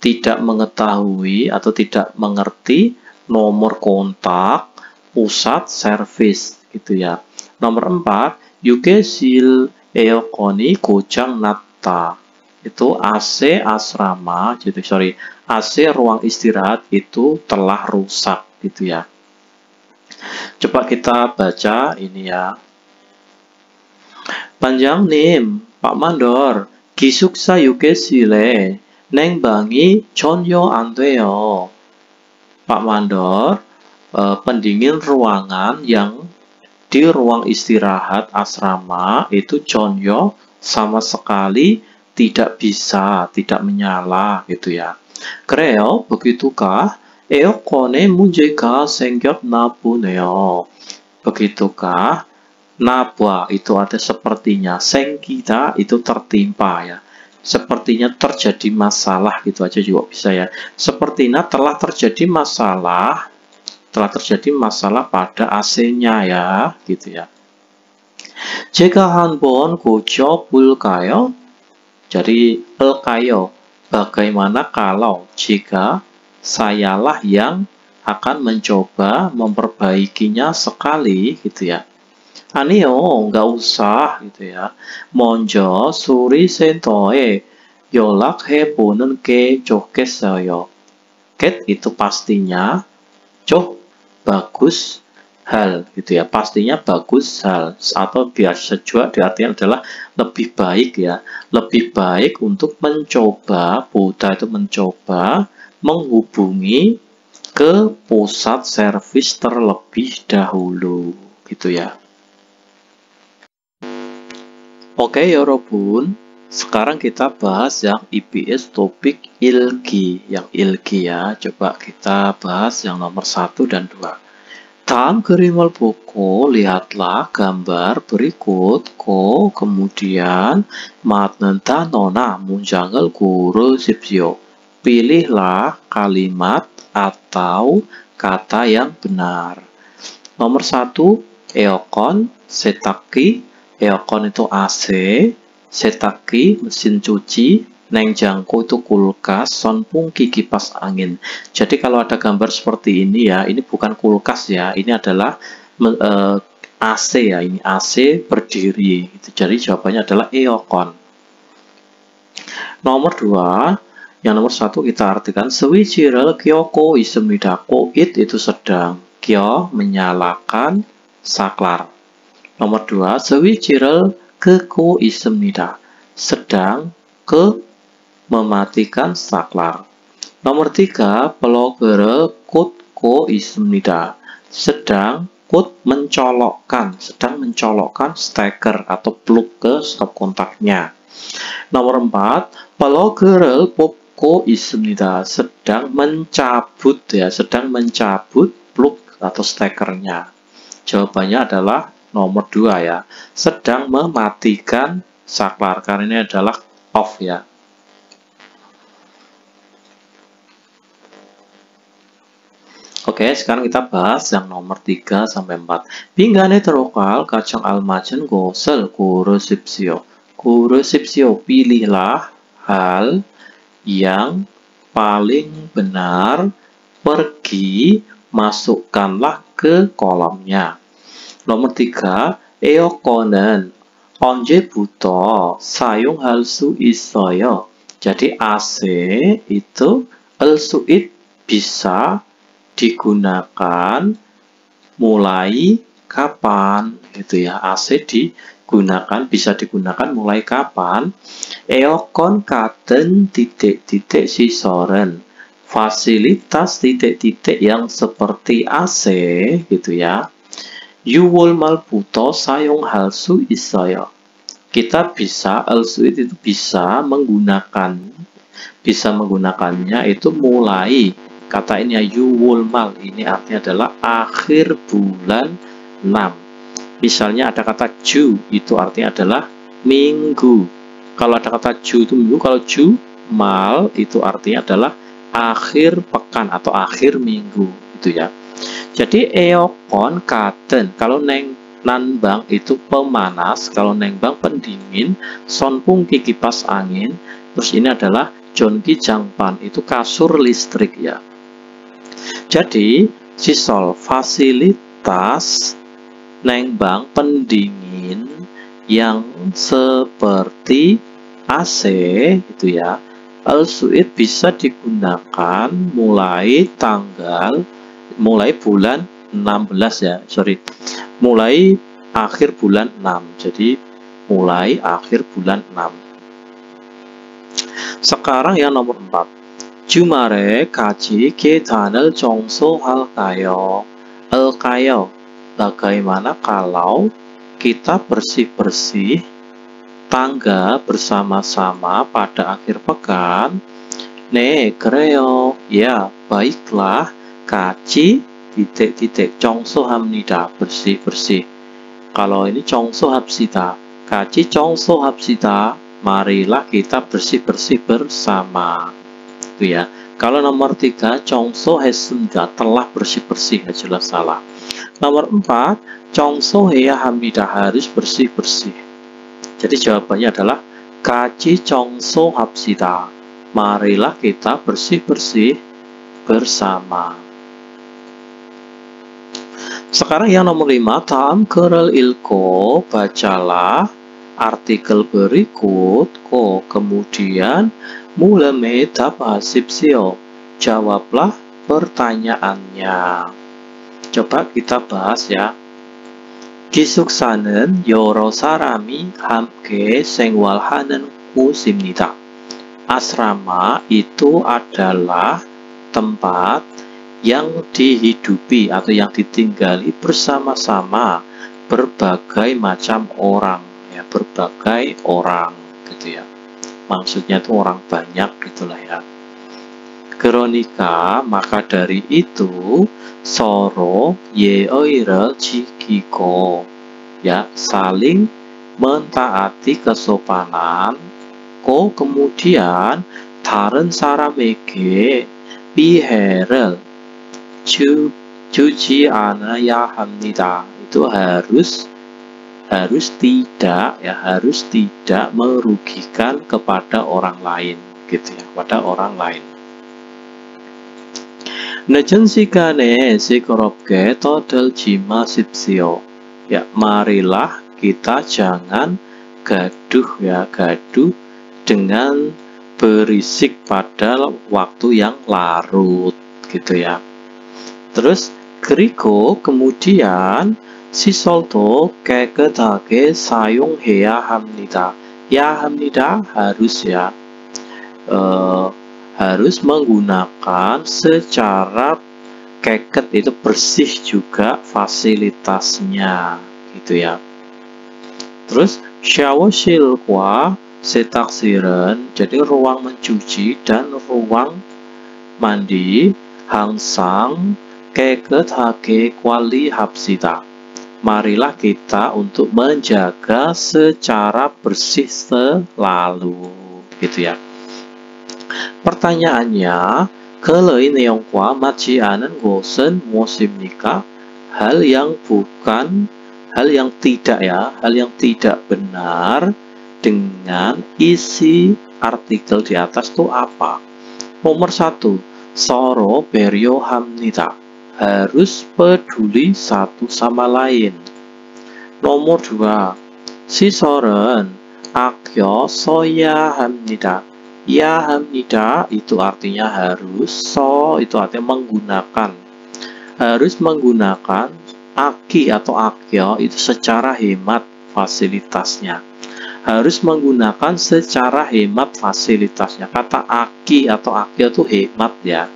Tidak mengetahui atau tidak mengerti nomor kontak pusat servis gitu ya. Nomor 4, 휴게실 에어컨이 고장 났다. Itu AC asrama, jadi AC ruang istirahat itu telah rusak gitu ya. Coba kita baca ini ya. 반장님, Pak Mandor, 기숙사 휴게실에 냉방이 전혀 안 돼요. Pak Mandor, pendingin ruangan yang di ruang istirahat asrama itu 전혀 sama sekali tidak bisa, tidak menyala gitu ya. 그래요? begitukah? 에어컨에 문제가 생겼나 보네요. begitukah? 나봐 itu ada sepertinya, 생기다 itu tertimpa ya. Sepertinya terjadi masalah gitu aja juga bisa ya. Sepertinya telah terjadi masalah pada AC-nya ya, gitu ya. 제가 한번 고쳐볼까요? Jadi kayo, bagaimana kalau jika sayalah yang akan mencoba memperbaikinya sekali gitu ya. 아니요, nggak usah gitu ya. 먼저 수리센터에 연락해보는 게 좋겠어요. Get itu pastinya, 좋 bagus hal gitu ya, pastinya bagus hal, atau biasa juga diartikan adalah lebih baik ya, lebih baik untuk mencoba, boda itu mencoba menghubungi ke pusat servis terlebih dahulu gitu ya. Oke 여러분, sekarang kita bahas yang EBS topik ilgi, yang ilgi ya. Coba kita bahas yang nomor 1 dan 2. 다음 그림을 보고 lihatlah gambar berikut. kemudian 맞는 단어나 문장을 고르십시오. Pilihlah kalimat atau kata yang benar. Nomor 1, 에어컨, 세탁기. 에어컨 itu AC, 세탁기 mesin cuci, 냉장고 itu kulkas, 선풍기 kipas angin. Jadi kalau ada gambar seperti ini ya, ini bukan kulkas ya, ini adalah AC ya, ini AC berdiri. Jadi jawabannya adalah 에어컨. Nomor 2, yang nomor 1 kita artikan 스위치를 켜고 있습니다. it itu sedang, 켜 menyalakan, saklar. Nomor 2, 스위치를 끄고 있습니다. sedang mematikan saklar. Nomor 3, 블로그를 꽂고 있습니다. sedang mencolokkan steker atau plug ke stop kontaknya. Nomor 4, 블로그를 뽑고 있습니다. sedang mencabut plug atau stekernya. Jawabannya adalah nomor 2 ya. Sedang mematikan saklar, karena ini adalah off ya. Oke, sekarang kita bahas yang nomor 3 sampai 4. 빈간에 들어갈 가장 알맞은 곳을 고르십시오. pilihlah hal yang paling benar, pergi, masukkanlah ke kolomnya. Nomor 3, 에어컨은 언제부터 사용할 수 있어요? Jadi AC itu al-su'id bisa digunakan mulai kapan gitu ya. AC bisa digunakan mulai kapan? 에어컨 같은 titik-titik 시설은 fasilitas titik-titik yang seperti AC gitu ya. 6월 말부터 사용할 수 있어요. Kita bisa al-su'id itu bisa menggunakannya itu mulai. Kata ini ya, yuwulmal, ini artinya adalah akhir bulan 6. Misalnya ada kata ju, itu artinya adalah minggu. Kalau ada kata ju itu minggu, kalau ju mal itu artinya adalah akhir pekan atau akhir minggu, itu ya. Jadi eokon katen, kalau nanbang itu pemanas, kalau nengbang pendingin, sonpungki kipas angin, terus ini adalah jonki jangpan, itu kasur listrik ya. Jadi, sisol fasilitas nengbang pendingin yang seperti AC itu ya, al-su'id bisa digunakan mulai bulan 16 ya, mulai akhir bulan 6. Jadi, mulai akhir bulan 6. Sekarang yang nomor 4. 주말에 같이 계단을 청소할까요? Bagaimana kalau kita bersih-bersih tangga bersama-sama pada akhir pekan? 네, 그래요. Ya, baiklah. 같이 청소합니다. bersih-bersih. Kalau ini 청소합시다. 같이 청소합시다. Marilah kita bersih-bersih bersama. Itu ya. Kalau nomor 3, 청소했습니다. telah bersih-bersih, jelas salah. Nomor 4, 청소해야 합니다. harus bersih-bersih. Jadi jawabannya adalah 같이 청소합시다. Marilah kita bersih-bersih bersama. Sekarang yang nomor 5, 다음 글을 읽고 bacalah artikel berikut. Kemudian mulai 답하십시오. Jawablah pertanyaannya. Coba kita bahas ya. 기숙사는 여러 사람이 함께 생활하는 곳입니다. Asrama itu adalah tempat yang dihidupi atau yang ditinggali bersama-sama berbagai macam orang ya, berbagai orang gitu ya. Maksudnya itu orang banyak gitulah ya. 그러니까 maka dari itu 서로 예의를 지키고 ya, saling mentaati kesopanan. kemudian 다른 사람에게 피해를 주지 않아야 합니다. Itu harus tidak merugikan kepada orang lain gitu ya, pada orang lain. 늦은 시간에 시끄럽게 떠들지 마십시오. Ya, marilah kita jangan gaduh dengan berisik pada waktu yang larut gitu ya. Terus 그리고 kemudian 시설도 깨끗하게 사용해야 합니다. ya 합니다 harus ya. harus menggunakan secara keket itu bersih juga fasilitasnya gitu ya. Terus 샤워실과 세탁실은 jadi ruang mencuci dan ruang mandi 항상 깨끗하게 관리합시다. Marilah kita untuk menjaga secara bersih selalu gitu ya. Pertanyaannya, 글의 내용과 맞지 않은 것은 무엇입니까? Hal yang tidak benar dengan isi artikel di atas itu apa? Nomor 1, 서로 배려합니다. Harus peduli satu sama lain. Nomor 2, 시설은 아껴 써야 합니다. Ya hamida itu artinya harus, so itu artinya menggunakan. Harus menggunakan, aki atau akyo itu secara hemat fasilitasnya. Harus menggunakan secara hemat fasilitasnya. Kata aki atau akyo itu hemat ya.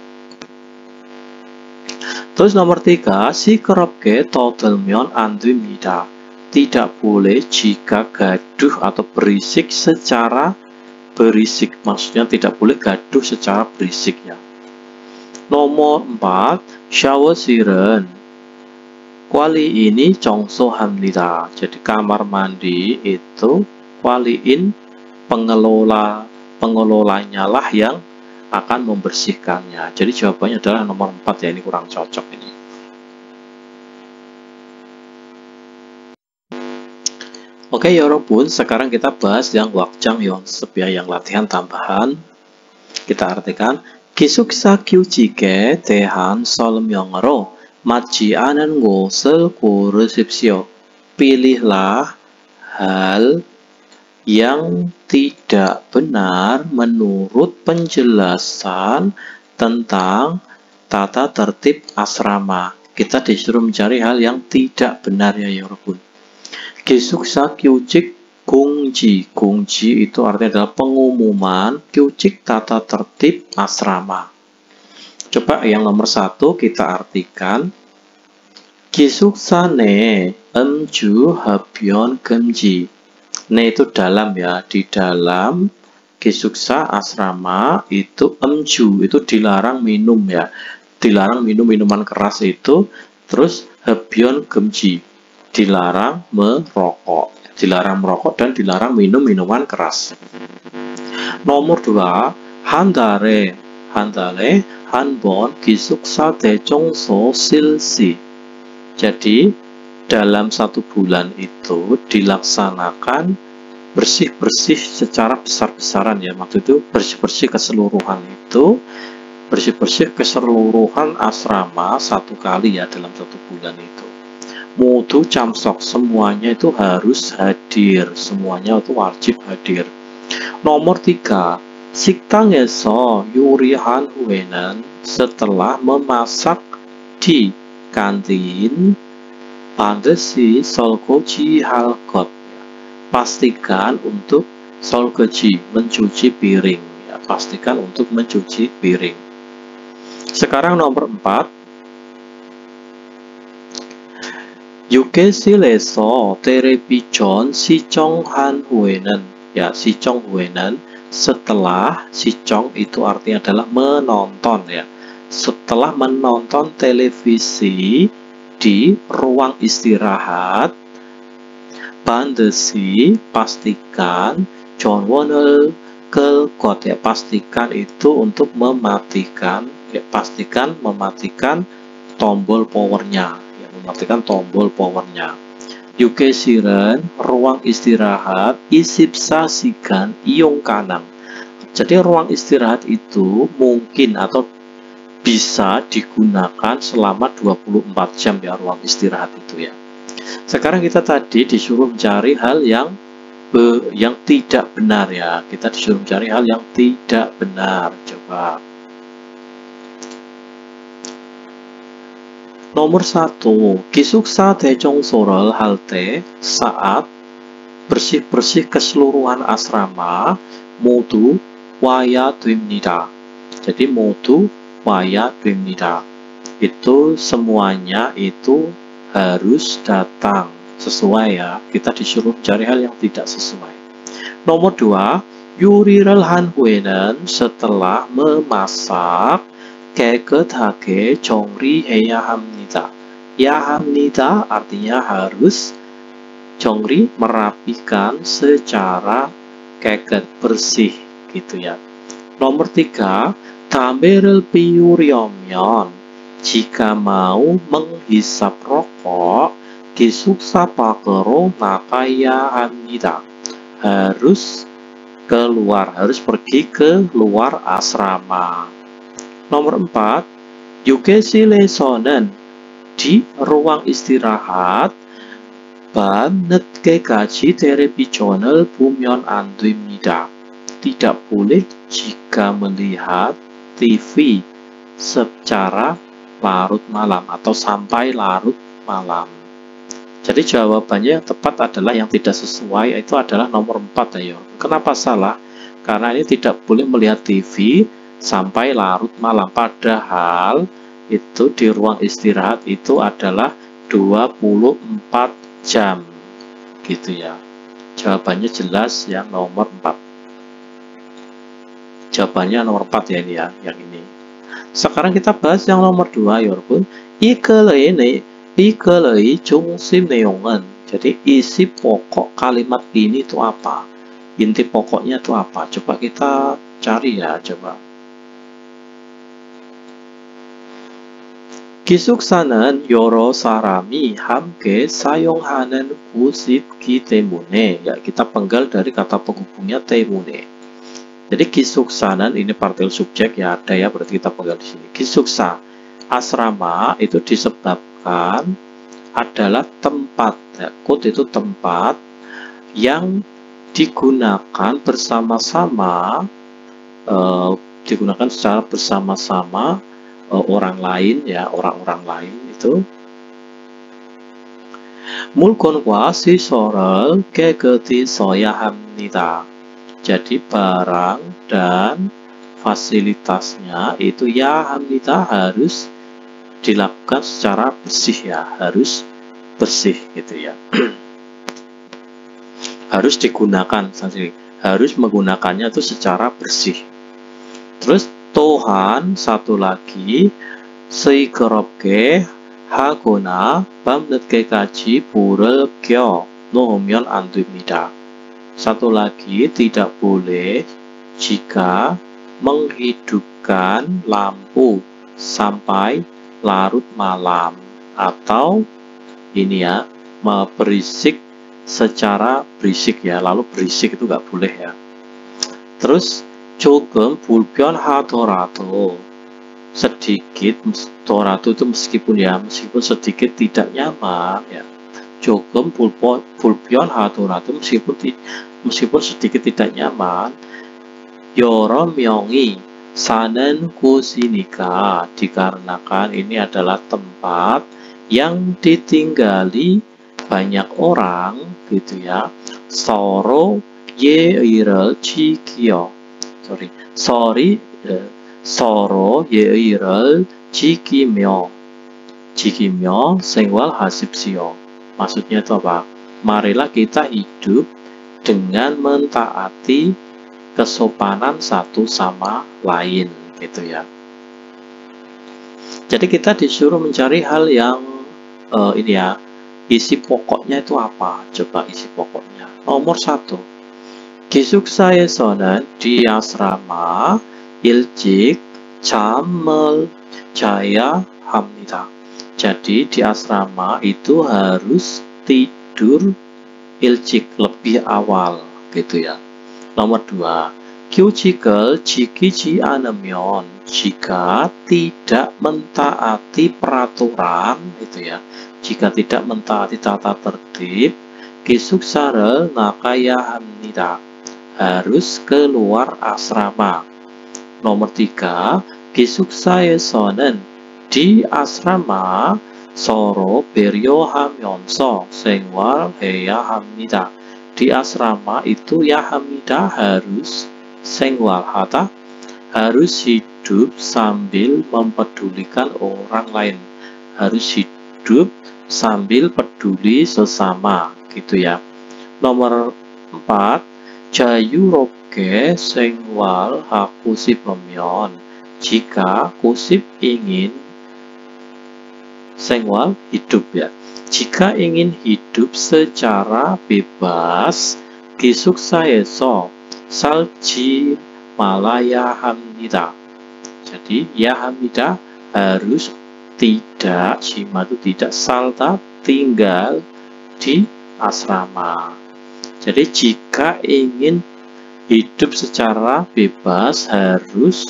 Terus nomor 3, 시끄럽게 떠들면 안 됩니다. Tidak boleh jika gaduh atau berisik secara berisik, maksudnya tidak boleh gaduh secara berisik ya. Nomor 4, 샤워실은 관리인이 청소합니다. Jadi kamar mandi itu 관리인 pengelolanya lah yang akan membersihkannya. Jadi jawabannya adalah nomor 4 ya, ini kurang cocok ini. Oke, 여러분, sekarang kita bahas yang wakjang 연습 ya, yang latihan tambahan. Kita artikan 기숙사 규칙에 대한 설명으로 맞지 않은 것을 고르십시오. Pilihlah hal yang tidak benar menurut penjelasan tentang tata tertib asrama. Kita disuruh mencari hal yang tidak benar ya, 여러분. 기숙사 규칙 공지. 공지 itu artinya adalah pengumuman 규칙 tata tertib asrama. Coba yang nomor 1 kita artikan. 기숙사 내 음주 흡연 금지. Ne itu dalam ya, di dalam 기숙사 asrama itu 음주 itu dilarang minum ya. Dilarang minum minuman keras itu. Terus 흡연 금지. Dilarang merokok. Dilarang merokok dan dilarang minum minuman keras. Nomor 2, 한 달에 한 번 기숙사 대청소 실시. Jadi dalam 1 bulan itu dilaksanakan bersih-bersih secara besar-besaran ya. Maksud itu bersih-bersih keseluruhan itu, bersih-bersih keseluruhan asrama 1 kali ya dalam 1 bulan itu. 모두 참석, semuanya itu harus hadir, semuanya itu wajib hadir. Nomor 3, 식당에서 요리한 후에는 setelah memasak di kantin 반드시 설거지할 것. Pastikan untuk 설거지, mencuci piring ya, pastikan untuk mencuci piring. Sekarang nomor 4, 휴게실에서 텔레비전 시청한 후에는 ya, 시청 후에는 setelah, 시청 itu artinya adalah menonton ya. Setelah menonton televisi di ruang istirahat, 반드시 pastikan 전원을 끌 것 ya, pastikan itu untuk mematikan ya, pastikan mematikan tombol powernya. Mematikan tombol powernya. 휴게실은 ruang istirahat 24시간 이용 가능. Jadi ruang istirahat itu mungkin atau bisa digunakan selama 24 jam ya, ruang istirahat itu ya. Sekarang kita tadi disuruh mencari hal yang tidak benar ya. Kita disuruh mencari hal yang tidak benar. Coba. Nomor 1, 기숙사 대청소를 할 때 saat bersih-bersih keseluruhan asrama 모두 와야 됩니다. Jadi modu waya 됩니다. Itu semuanya itu harus datang sesuai ya. Kita disuruh mencari hal yang tidak sesuai. Nomor 2, 요리를 한 후에는 setelah memasak 깨끗하게 정리해야 합니다. Ya 합니다 artinya harus, 정리 merapikan secara 깨끗 bersih gitu ya. Nomor 3, 담배를 피우려면 jika mau menghisap rokok 기숙사 밖으로 나가야 합니다. Harus keluar, harus pergi ke luar asrama. Nomor 4, 휴게실에서는 di ruang istirahat 밤 늦게까지 텔레비전을 보면 안 됩니다. Tidak boleh jika melihat TV secara larut malam atau sampai larut malam. Jadi jawabannya yang tepat adalah yang tidak sesuai, itu adalah nomor 4 ayo. Kenapa salah? Karena ini tidak boleh melihat TV sampai larut malam. Padahal itu di ruang istirahat itu adalah 24 jam gitu ya. Jawabannya jelas yang nomor 4. Jawabannya nomor 4 ya ini ya, yang ini. Sekarang kita bahas yang nomor 2 여러분. 이 글의 중심 내용은, jadi isi pokok kalimat ini itu apa? Inti pokoknya itu apa? Coba kita cari ya, coba. 기숙사는 여러 사람이 함께 사용하는 곳이기 때문에, ya kita penggal dari kata penghubungnya 때문에. Jadi 기숙사는 ini partikel subjek ya, ada ya, berarti kita penggal di sini. 기숙사 asrama itu disebabkan adalah tempat, ya, kod itu tempat yang digunakan bersama-sama, digunakan secara bersama-sama orang lain ya, orang-orang lain itu. 물건과 시설을 깨끗이 써야 합니다. Jadi barang dan fasilitasnya itu ya 합니다 harus dilakukan secara bersih ya, harus bersih gitu ya. Harus digunakan, harus menggunakannya itu secara bersih. Terus 또한 satu lagi 시끄럽게 하거나 밤늦게까지 불을 켜 놓으면 안 됩니다. Satu lagi tidak boleh jika menghidupkan lampu sampai larut malam, atau ini ya, berisik secara berisik ya, lalu berisik itu nggak boleh ya. Terus 조금 불편하더라도, sedikit, 더라도 itu meskipun ya, meskipun sedikit tidak nyaman ya. 조금 불편하더라도 meskipun sedikit tidak nyaman. 여러 명이 sanen 곳이니까, dikarenakan ini adalah tempat yang ditinggali banyak orang gitu ya. 서로 예의를 지키며, 서로 예의를 지키며 생활하십시오. Maksudnya itu apa? Marilah kita hidup dengan mentaati kesopanan satu sama lain gitu ya. Jadi kita disuruh mencari hal yang ini ya, isi pokoknya itu apa? Coba isi pokoknya. Nomor 1, 기숙사에서는 di asrama 일찍 잠을 자야 합니다. Jadi di asrama itu harus tidur ilcik, lebih awal gitu ya. Nomor 2, 규칙을 지키지 않으면, jika tidak mentaati peraturan itu ya, jika tidak mentaati tata tertib, 기숙사를 나가야 합니다. Harus keluar asrama. Nomor 3, 기숙사에서는 di asrama 서로 배려하면서 생활해야 합니다. Di asrama itu ya 합니다 harus, 생활하다 harus hidup hidup sambil mempedulikan orang lain. Harus hidup sambil peduli sesama, gitu ya. Nomor 4, jayu roge sengwal hakusip pemyon. Jika kusip ingin sengwal hidup ya. Jika ingin hidup secara bebas, kisuksaeso salji malaya hamnida. Jadi ya hamnida harus tidak, shima itu tidak, salta tinggal di asrama. Jadi jika ingin hidup secara bebas harus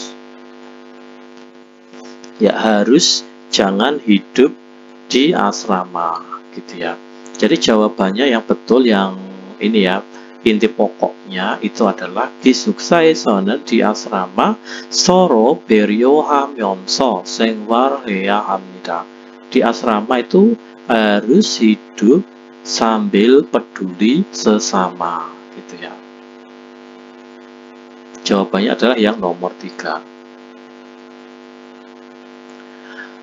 jangan hidup di asrama, gitu ya. Jadi jawabannya yang betul yang ini ya, inti pokoknya itu adalah kisuksaeso는 di asrama 서로 배려하면서 생활해야 합니다. Di asrama itu harus hidup sambil peduli sesama, gitu ya. Jawabannya adalah yang nomor 3.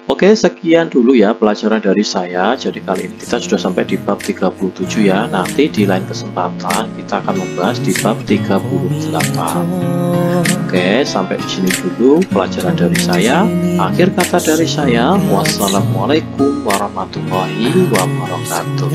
Oke, sekian dulu ya pelajaran dari saya. Jadi kali ini kita sudah sampai di bab 37 ya. Nanti di lain kesempatan kita akan membahas di bab 38. Oke, sampai di sini dulu pelajaran dari saya. Akhir kata dari saya, wassalamualaikum warahmatullahi wabarakatuh.